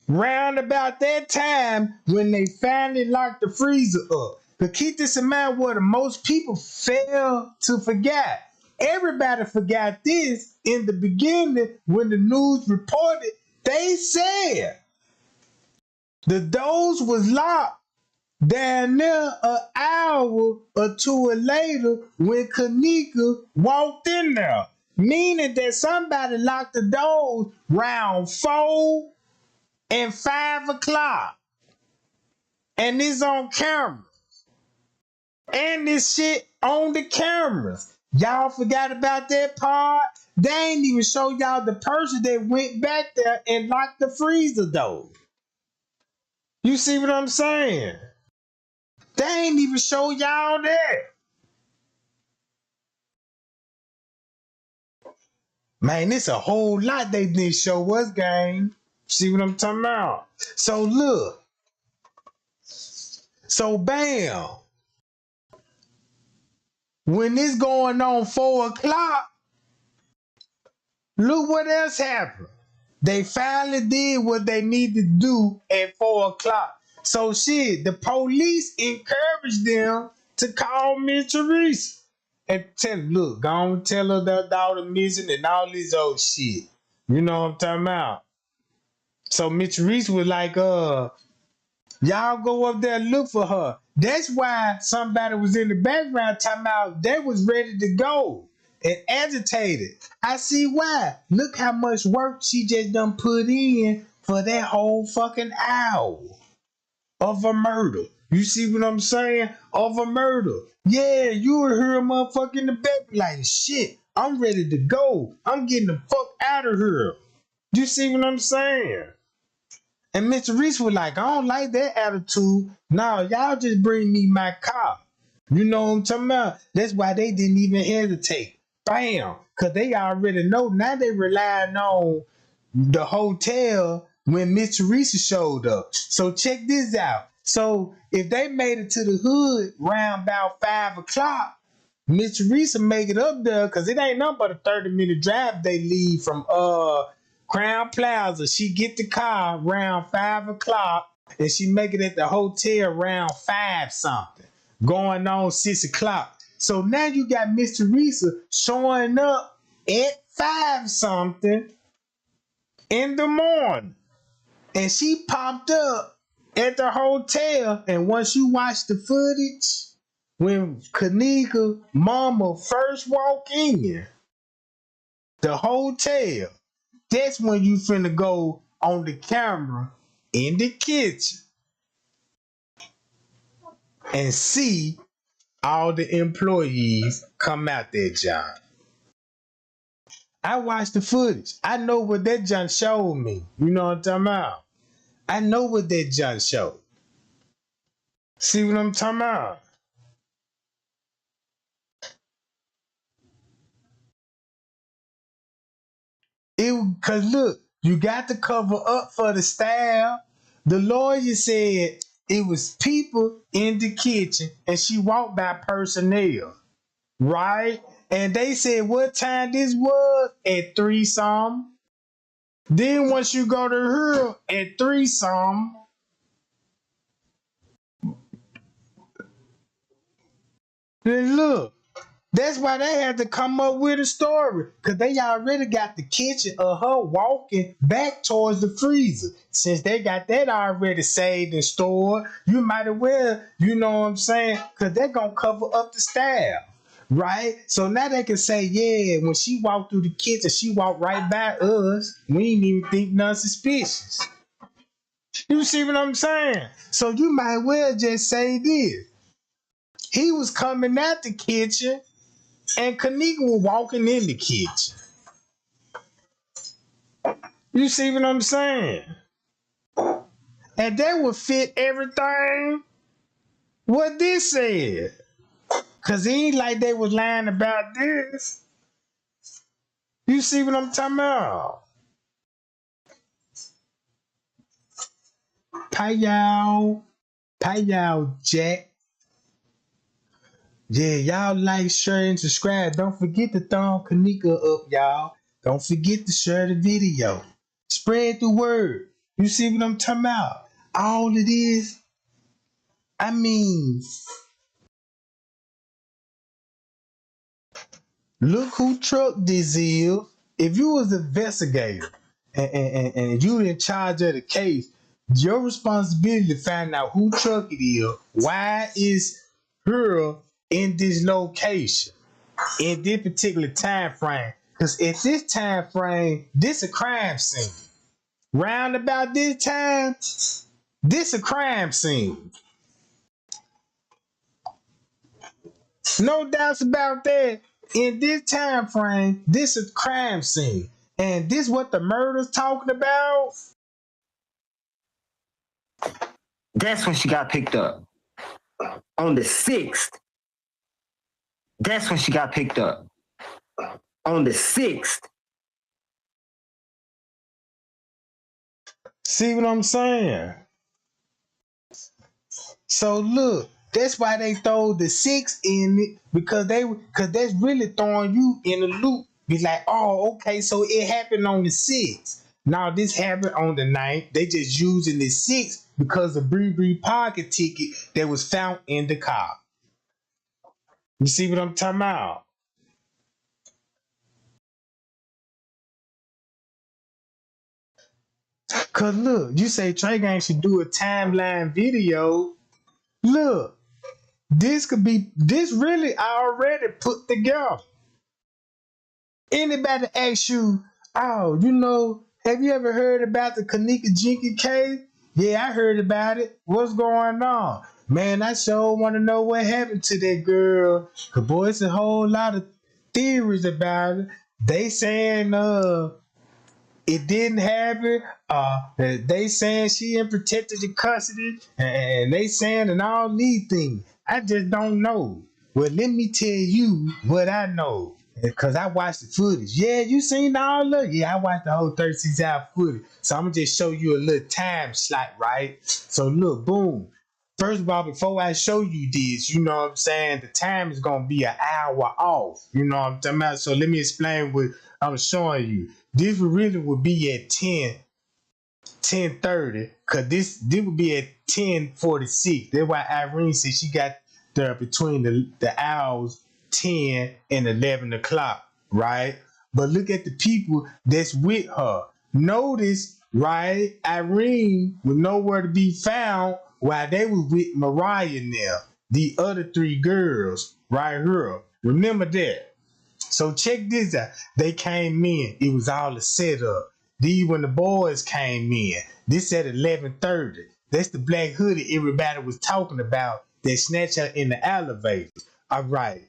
Round about that time when they finally locked the freezer up. But keep this in mind, what most people fail to forget. Everybody forgot this in the beginning when the news reported. They said the doors was locked down there an hour or two later when Kenneka walked in there. Meaning that somebody locked the doors around 4 and 5 o'clock. And it's on camera. And this shit on the cameras. Y'all forgot about that part? They ain't even show y'all the person that went back there and locked the freezer door. You see what I'm saying? They ain't even show y'all that. Man, it's a whole lot they didn't show us, gang. See what I'm talking about? So look. So bam. When this going on 4 o'clock, look what else happened. They finally did what they needed to do at 4 o'clock. So shit, the police encouraged them to call Miss Teresa. and look, go on, tell her that daughter missing and all this old shit. You know what I'm talking about? So Mitch Reese was like, y'all go up there and look for her. That's why somebody was in the background talking about they was ready to go and agitated. I see why. Look how much work she just done put in for that whole fucking hour of a murder. You see what I'm saying? Of a murder. Yeah, you would hear a motherfucker in the back like, shit, I'm ready to go. I'm getting the fuck out of here. You see what I'm saying? And Mr. Reese was like, I don't like that attitude. No, y'all just bring me my car. You know what I'm talking about? That's why they didn't even hesitate. Bam. Because they already know. Now they relying on the hotel when Mr. Reese showed up. So check this out. So if they made it to the hood round about 5 o'clock, Mr. Reese make it up there because it ain't nothing but a 30-minute drive they leave from Crown Plaza. She get the car around 5 o'clock and she make it at the hotel around 5 something, going on 6 o'clock. So now you got Mr. Reese showing up at 5 something in the morning. And she popped up at the hotel. And once you watch the footage, when Kenneka mama first walk in the hotel, that's when you finna go on the camera in the kitchen and see all the employees come out there, John. I watched the footage. I know what that John showed me. You know what I'm talking about? I know what that John showed. See what I'm talking about? Cause look, you got to cover up for the staff. The lawyer said it was people in the kitchen and she walked by personnel, right? And they said what time this was at 3 something. Then once you go to her at 3 something, then look. That's why they had to come up with a story, because they already got the kitchen of her walking back towards the freezer. Since they got that already saved and stored, you might as well, you know what I'm saying, because they're going to cover up the staff, right? So now they can say, yeah, when she walked through the kitchen, she walked right by us. We didn't even think nothing suspicious. You see what I'm saying? So you might well just say this. He was coming out the kitchen, and Kenneka was walking in the kitchen. You see what I'm saying? And that would fit everything what this said. Because it ain't like they was lying about this. You see what I'm talking about? Payal, Jack. Yeah, y'all like, share, and subscribe. Don't forget to thumb Kenneka up, y'all. Don't forget to share the video. Spread the word. You see what I'm talking about? All it is, I mean, look who truck this is. If you was an investigator and you in charge of the case, your responsibility to find out who truck it is, why is her in this location, in this particular time frame. Because at this time frame, this a crime scene. Round about this time, this a crime scene. No doubts about that. In this time frame, this is crime scene. And this what the murder's talking about? That's when she got picked up. On the 6th. That's when she got picked up. On the 6th. See what I'm saying? So look, that's why they throw the 6 in it, because that's really throwing you in a loop. Be like, oh, okay, so it happened on the 6th. Now this happened on the 9th. They just using the 6th because of Bree pocket ticket that was found in the car. You see what I'm talking about? Cause look, you say Trey Gang should do a timeline video. Look, this really already put together. Anybody ask you, oh, have you ever heard about the Kenneka Jenkins case? Yeah, I heard about it. What's going on? Man, I sure want to know what happened to that girl. Cause boy, it's a whole lot of theories about it. They saying it didn't happen. They saying she in protected custody, and they saying and all these things. I just don't know. Well, let me tell you what I know. Because I watched the footage. Yeah, you seen all of it? Yeah, I watched the whole 36-hour footage. So I'm going to just show you a little time slot, right? So look, boom. First of all, before I show you this, you know what I'm saying, the time is going to be an hour off. You know what I'm talking about? So let me explain what I'm showing you. This really would be at 10:30, because this would be at 10:46. That's why Irene said she got there between the hours 10 and 11 o'clock, right? But look at the people that's with her. Notice, right, Irene was nowhere to be found while they was with Mariah now, the other three girls right here. Remember that. So check this out. They came in. It was all a setup. These when the boys came in. This at 11:30. That's the black hoodie everybody was talking about that snatched her in the elevator. All right.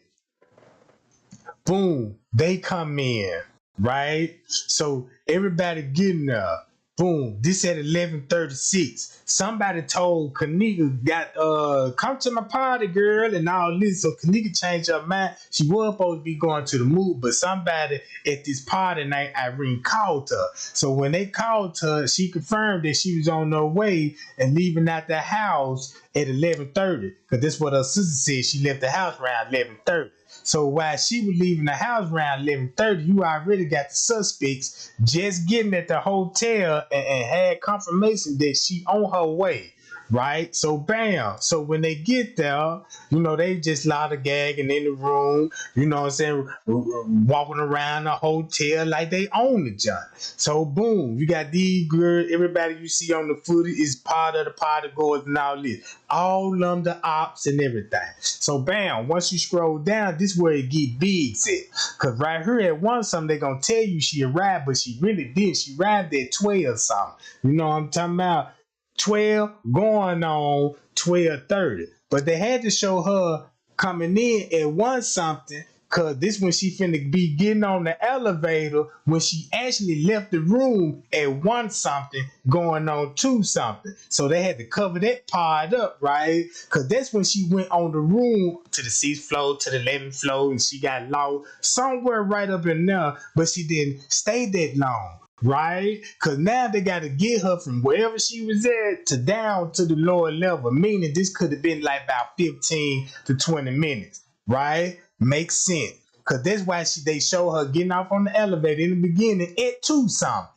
Boom. They come in. Right? So everybody getting up. Boom. This at 11:36. Somebody told Kenneka, come to my party, girl, and all this. So Kenneka changed her mind. She was supposed to be going to the move, but somebody at this party night, Irene called her. So when they called her, she confirmed that she was on her way and leaving out the house at 11:30. Because that's what her sister said. She left the house around 11:30. So while she was leaving the house around 11:30, you already got the suspects just getting at the hotel and had confirmation that she on her way, right? So bam. So when they get there, they just gagging in the room, you know what I'm saying, walking around the hotel like they own the joint. So boom, you got these girls, everybody you see on the footage is part of the party goers and all this. All of the ops and everything. So bam, once you scroll down, this is where it get big at. Cause right here at one something they gonna tell you she arrived, but she really didn't. She arrived at 12 something. You know what I'm talking about? 12 going on 12:30. But they had to show her coming in at 1 something, cause this when she finna be getting on the elevator when she actually left the room at 1 something going on 2 something. So they had to cover that part up, right? Cause that's when she went on the room to the 6th floor, to the 11th floor, and she got lost somewhere right up in there, but she didn't stay that long. Right? Because now they got to get her from wherever she was at to down to the lower level, meaning this could have been like about 15 to 20 minutes, right? Makes sense. Because that's why they show her getting off on the elevator in the beginning at 2 something.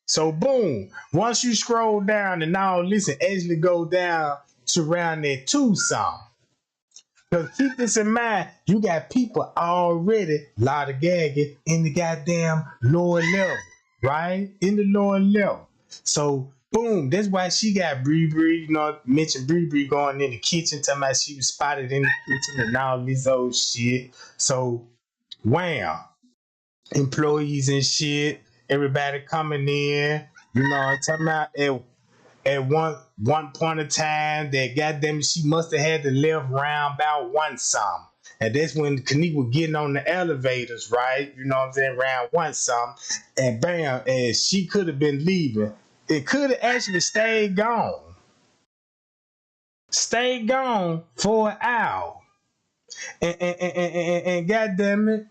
So boom, once you scroll down and now listen, actually go down to around that 2 something. Because keep this in mind, you got people already gagging in the goddamn lower level. Right? In the lower level. So, boom, that's why she got Bree, mentioned Bree going in the kitchen, talking about she was spotted in the kitchen and all this old shit. So, wham, employees and shit, everybody coming in, talking about at one point of time that goddamn she must have had to live around about 1 something. And that's when Kenneka was getting on the elevators, right? You know what I'm saying? Around 1 something. And bam, and she could have been leaving. It could have actually stayed gone. Stayed gone for an hour. And goddamn it.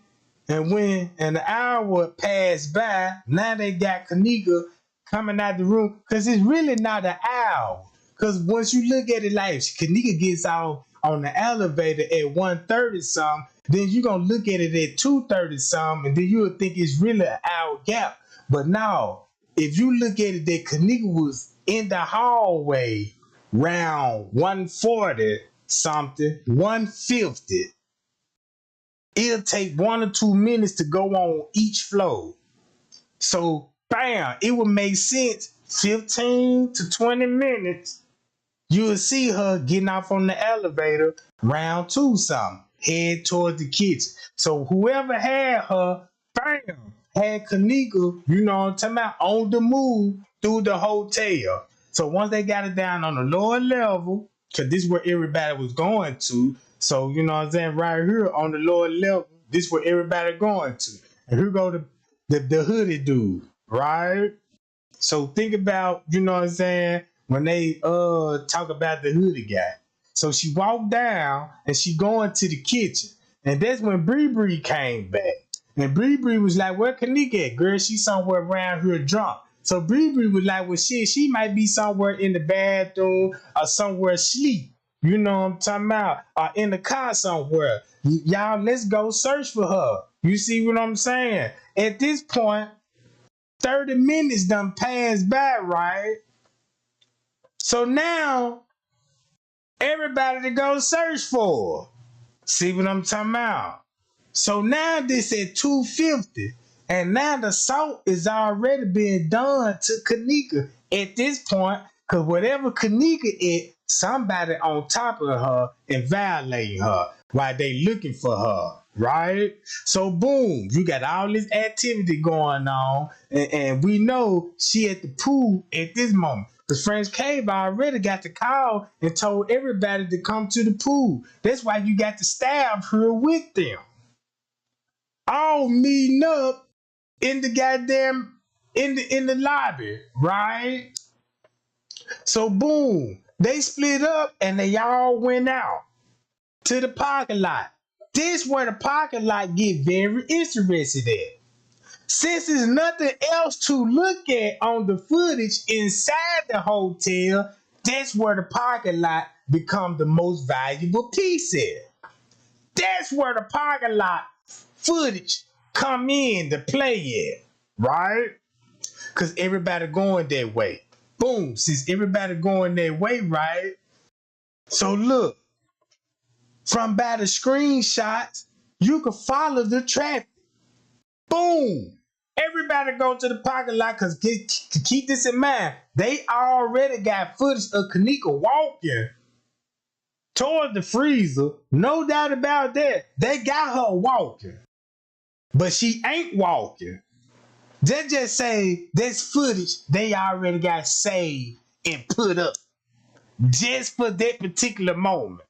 And when an hour passed by, now they got Kenneka coming out the room. Because it's really not an hour. Because once you look at it like Kenneka gets off on the elevator at 1:30 something, then you're going to look at it at 2:30 something, and then you'll think it's really an hour gap. But no, if you look at it that Kenneka was in the hallway round 1:40 something, 1:50, It'll take 1 or 2 minutes to go on each floor. So, bam, it would make sense. 15 to 20 minutes, you'll see her getting off on the elevator, round 2 something, head towards the kitchen. So whoever had her, bam, had Kenneka, you know what I'm talking about, on the move through the hotel. So once they got it down on the lower level, because this is where everybody was going to, so you know what I'm saying, right here on the lower level, this is where everybody going to. And here go the hoodie dude, right? So think about, you know what I'm saying, when they talk about the hoodie guy. So she walked down and she going to the kitchen. And that's when Bree came back. And Bree was like, where Kenneka at? Girl, she somewhere around here drunk. So Bree was like, well, shit, she might be somewhere in the bathroom or somewhere asleep. You know what I'm talking about? Or in the car somewhere. Y'all, let's go search for her. You see what I'm saying? At this point, 30 minutes done passed by, right? So now, everybody to go search for her. See what I'm talking about? So now this at 2:50, and now the assault is already being done to Kenneka at this point, because whatever Kenneka is, somebody on top of her and violating her while they looking for her, right? So boom, you got all this activity going on, and we know she at the pool at this moment. Because French Cave already got the call and told everybody to come to the pool. That's why you got the staff here with them. All meeting up in the goddamn in the lobby, right? So boom, they split up and they all went out to the parking lot. This where the parking lot get very interested at. Since there's nothing else to look at on the footage inside the hotel, that's where the parking lot become the most valuable piece at. That's where the parking lot footage come in to play at, right? Because everybody going that way. Boom, since everybody going that way, right? So look, from by the screenshots, you can follow the traffic. Boom. Everybody go to the parking lot because keep this in mind. They already got footage of Kenneka walking toward the freezer. No doubt about that. They got her walking. But she ain't walking. They just say this footage they already got saved and put up just for that particular moment.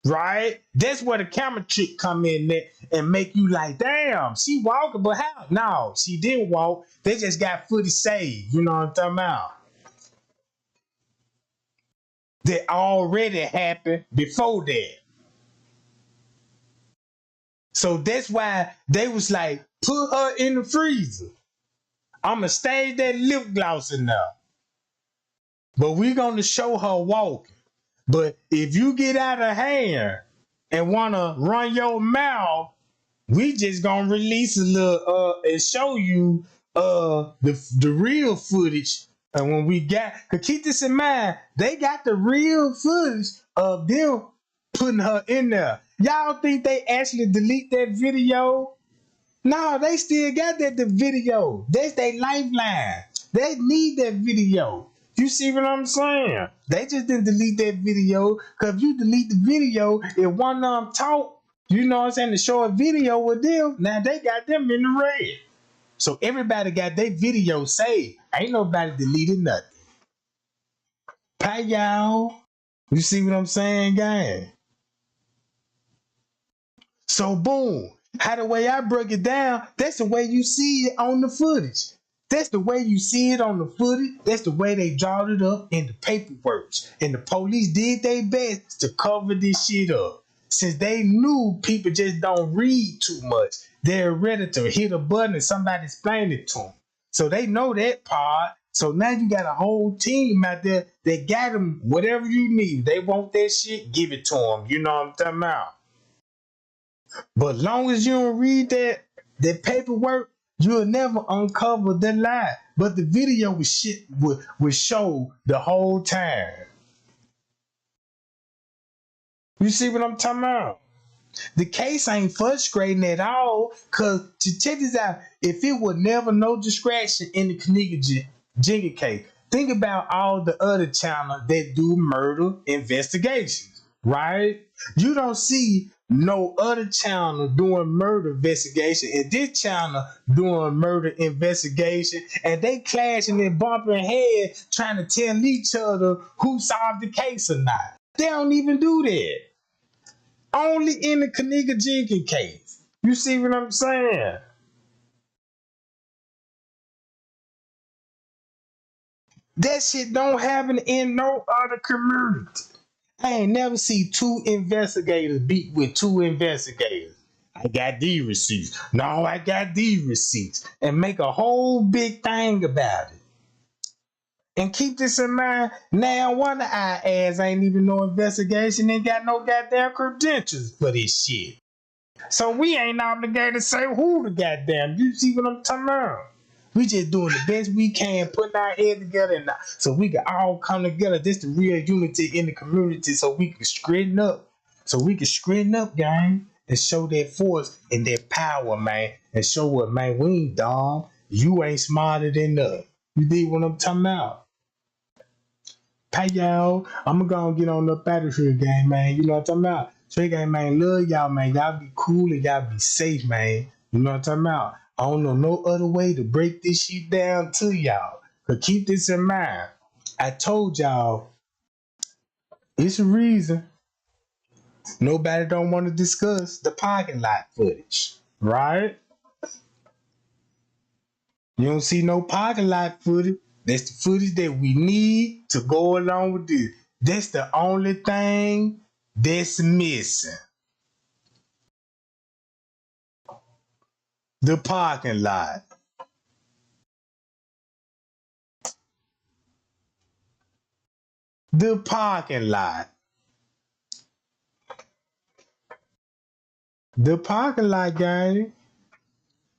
Right? That's where the camera trick come in there and make you like, damn, she walking, but how? No, she didn't walk. They just got footage saved. You know what I'm talking about? That already happened before that. So that's why they was like, put her in the freezer. I'ma stage that lip gloss in there. But we're gonna show her walking. But if you get out of hand and wanna run your mouth, we just gonna release a little and show you the real footage. And when we got, cause keep this in mind, they got the real footage of them putting her in there. Y'all think they actually delete that video? No, they still got the video. That's their lifeline. They need that video. You see what I'm saying? They just didn't delete that video, because if you delete the video, if one of them talk, you know what I'm saying, to show a video with them, now they got them in the red. So everybody got their video saved. Ain't nobody deleted nothing. Bye, y'all. You see what I'm saying, gang? So boom, how the way I break it down, that's the way you see it on the footage. That's the way you see it on the footage. That's the way they drawed it up in the paperwork. And the police did their best to cover this shit up. Since they knew people just don't read too much, they're ready to hit a button and somebody explain it to them. So they know that part. So now you got a whole team out there that got them whatever you need. They want that shit, give it to them. You know what I'm talking about? But long as you don't read that paperwork, you'll never uncover the lie. But the video would show the whole time. You see what I'm talking about? The case ain't frustrating at all, because to check this out, if it was never no distraction in the Kenneka Jenkins case, think about all the other channels that do murder investigations, right? You don't see no other channel doing murder investigation, and this channel doing murder investigation, and they clashing and bumping heads trying to tell each other who solved the case or not. They don't even do that. Only in the Kenneka Jenkins case. You see what I'm saying? That shit don't happen in no other community. I ain't never see two investigators beat with two investigators. I got these receipts. No, I got these receipts. And make a whole big thing about it. And keep this in mind, now one of our ass ain't even no investigation and got no goddamn credentials for this shit. So we ain't obligated to say who the goddamn. You see what I'm talking about? We just doing the best we can, putting our head together, and so we can all come together. This the real unity in the community, so we can straighten up. So we can straighten up, gang, and show that force and that power, man. And show what, man, we ain't dumb. You ain't smarter than us. You dig what I'm talking about? Hey, y'all. I'm gonna go and get on up out of here, gang, man. You know what I'm talking about? Straight gang, man. Love y'all, man. Y'all be cool and y'all be safe, man. You know what I'm talking about? I don't know no other way to break this shit down to y'all. But keep this in mind. I told y'all, it's a reason nobody don't want to discuss the parking lot footage, right? You don't see no parking lot footage. That's the footage that we need to go along with this. That's the only thing that's missing. The parking lot. The parking lot. The parking lot, gang.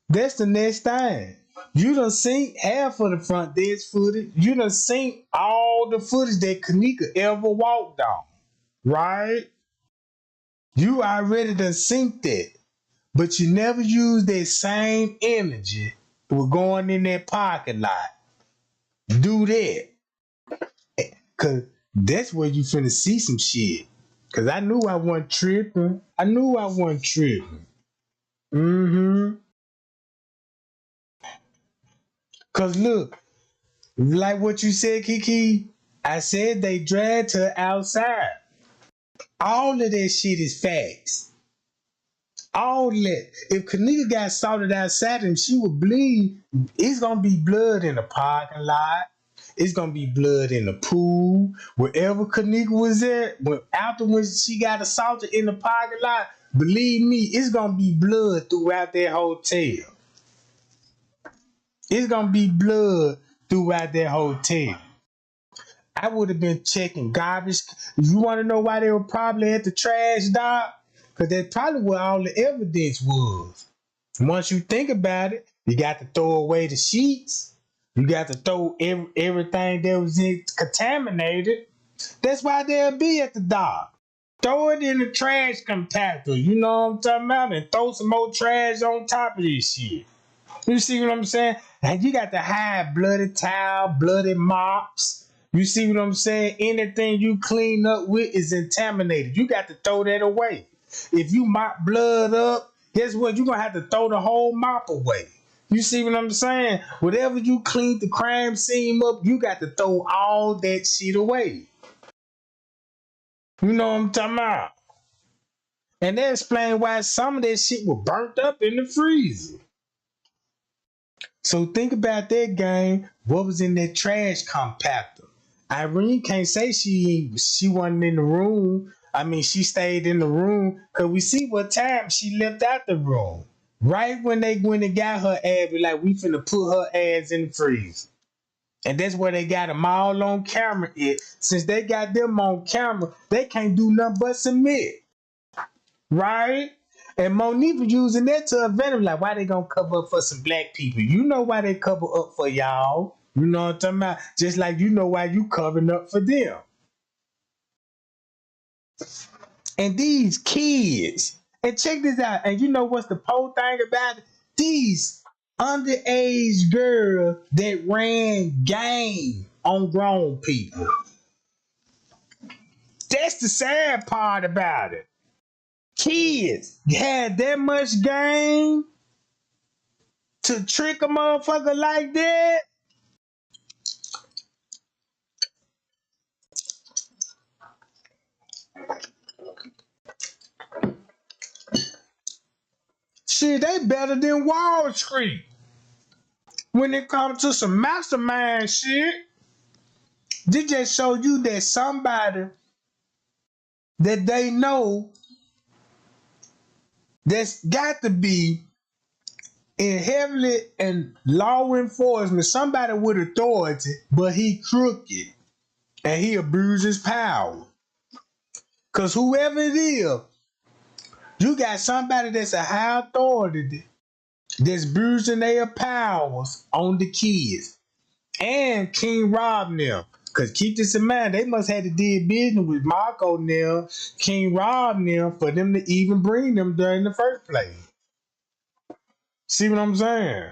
That's the next thing. You done seen half of the front desk footage. You done seen all the footage that Kenneka ever walked on, right? You already done seen that. But you never use that same energy with going in that parking lot. Do that. Cause that's where you finna see some shit. Cause I knew I wasn't tripping. Cause look, like what you said, Kiki, I said they dragged her outside. All of that shit is facts. All that. If Kenneka got salted outside and she would bleed, it's gonna be blood in the parking lot. It's gonna be blood in the pool. Wherever Kenneka was at, afterwards she got assaulted in the parking lot, believe me, it's gonna be blood throughout that hotel. It's gonna be blood throughout that hotel. I would have been checking garbage. You want to know why they were probably at the trash dock? Because that's probably where all the evidence was. Once you think about it, you got to throw away the sheets. You got to throw everything that was contaminated. That's why they'll be at the dock. Throw it in the trash compactor. You know what I'm talking about? And throw some more trash on top of this shit. You see what I'm saying? And you got to hide bloody towel, bloody mops. You see what I'm saying? Anything you clean up with is contaminated. You got to throw that away. If you mop blood up, guess what? You're going to have to throw the whole mop away. You see what I'm saying? Whatever you cleaned the crime scene up, you got to throw all that shit away. You know what I'm talking about? And they explain why some of that shit was burnt up in the freezer. So think about that, gang. What was in that trash compactor? Irene can't say she wasn't in the room. I mean, she stayed in the room because we see what time she left out the room. Right when they went and got her ass, be like, we finna put her ass in the freezer. And that's where they got them all on camera. Since they got them on camera, they can't do nothing but submit. Right? And Monique was using that to advantage. Like, why they gonna cover up for some black people? You know why they cover up for y'all. You know what I'm talking about? Just like you know why you covering up for them. And these kids, And check this out. And you know what's the whole thing about it? These underage girls that ran game on grown people. That's the sad part about it. Kids had that much game to trick a motherfucker like that. Shit, they better than Wall Street. When it comes to some mastermind shit, they just show you that somebody that they know that's got to be in heavily in law enforcement, somebody with authority, but he crooked and he abuses power. Cause whoever it is, you got somebody that's a high authority that's bruising their powers on the kids. And King Rob them. Cause keep this in mind, they must have to deal business with Marco them, King Rob them, for them to even bring them there in the first place. See what I'm saying?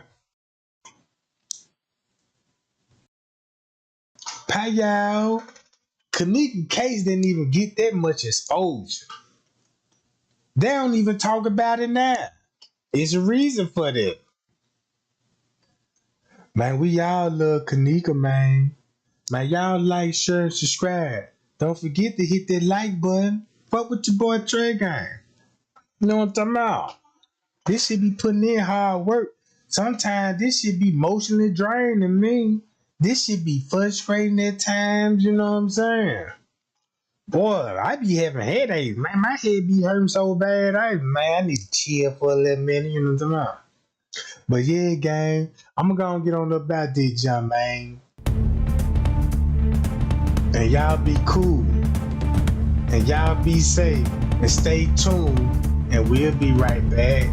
Payal, Kenneka case didn't even get that much exposure. They don't even talk about it now. It's a reason for that. Man, we all love Kenneka, man. Man, y'all like, share, and subscribe. Don't forget to hit that like button. Fuck with your boy Trey Gang. You know what I'm talking about? This should be putting in hard work. Sometimes this should be emotionally draining me. This should be frustrating at times, you know what I'm saying? Boy, I be having headaches. Man, my head be hurting so bad. I need to chill for a little minute, you know what I'm talking about? But yeah, gang, I'm gonna get on about this jump, man. And y'all be cool. And y'all be safe. And stay tuned. And we'll be right back.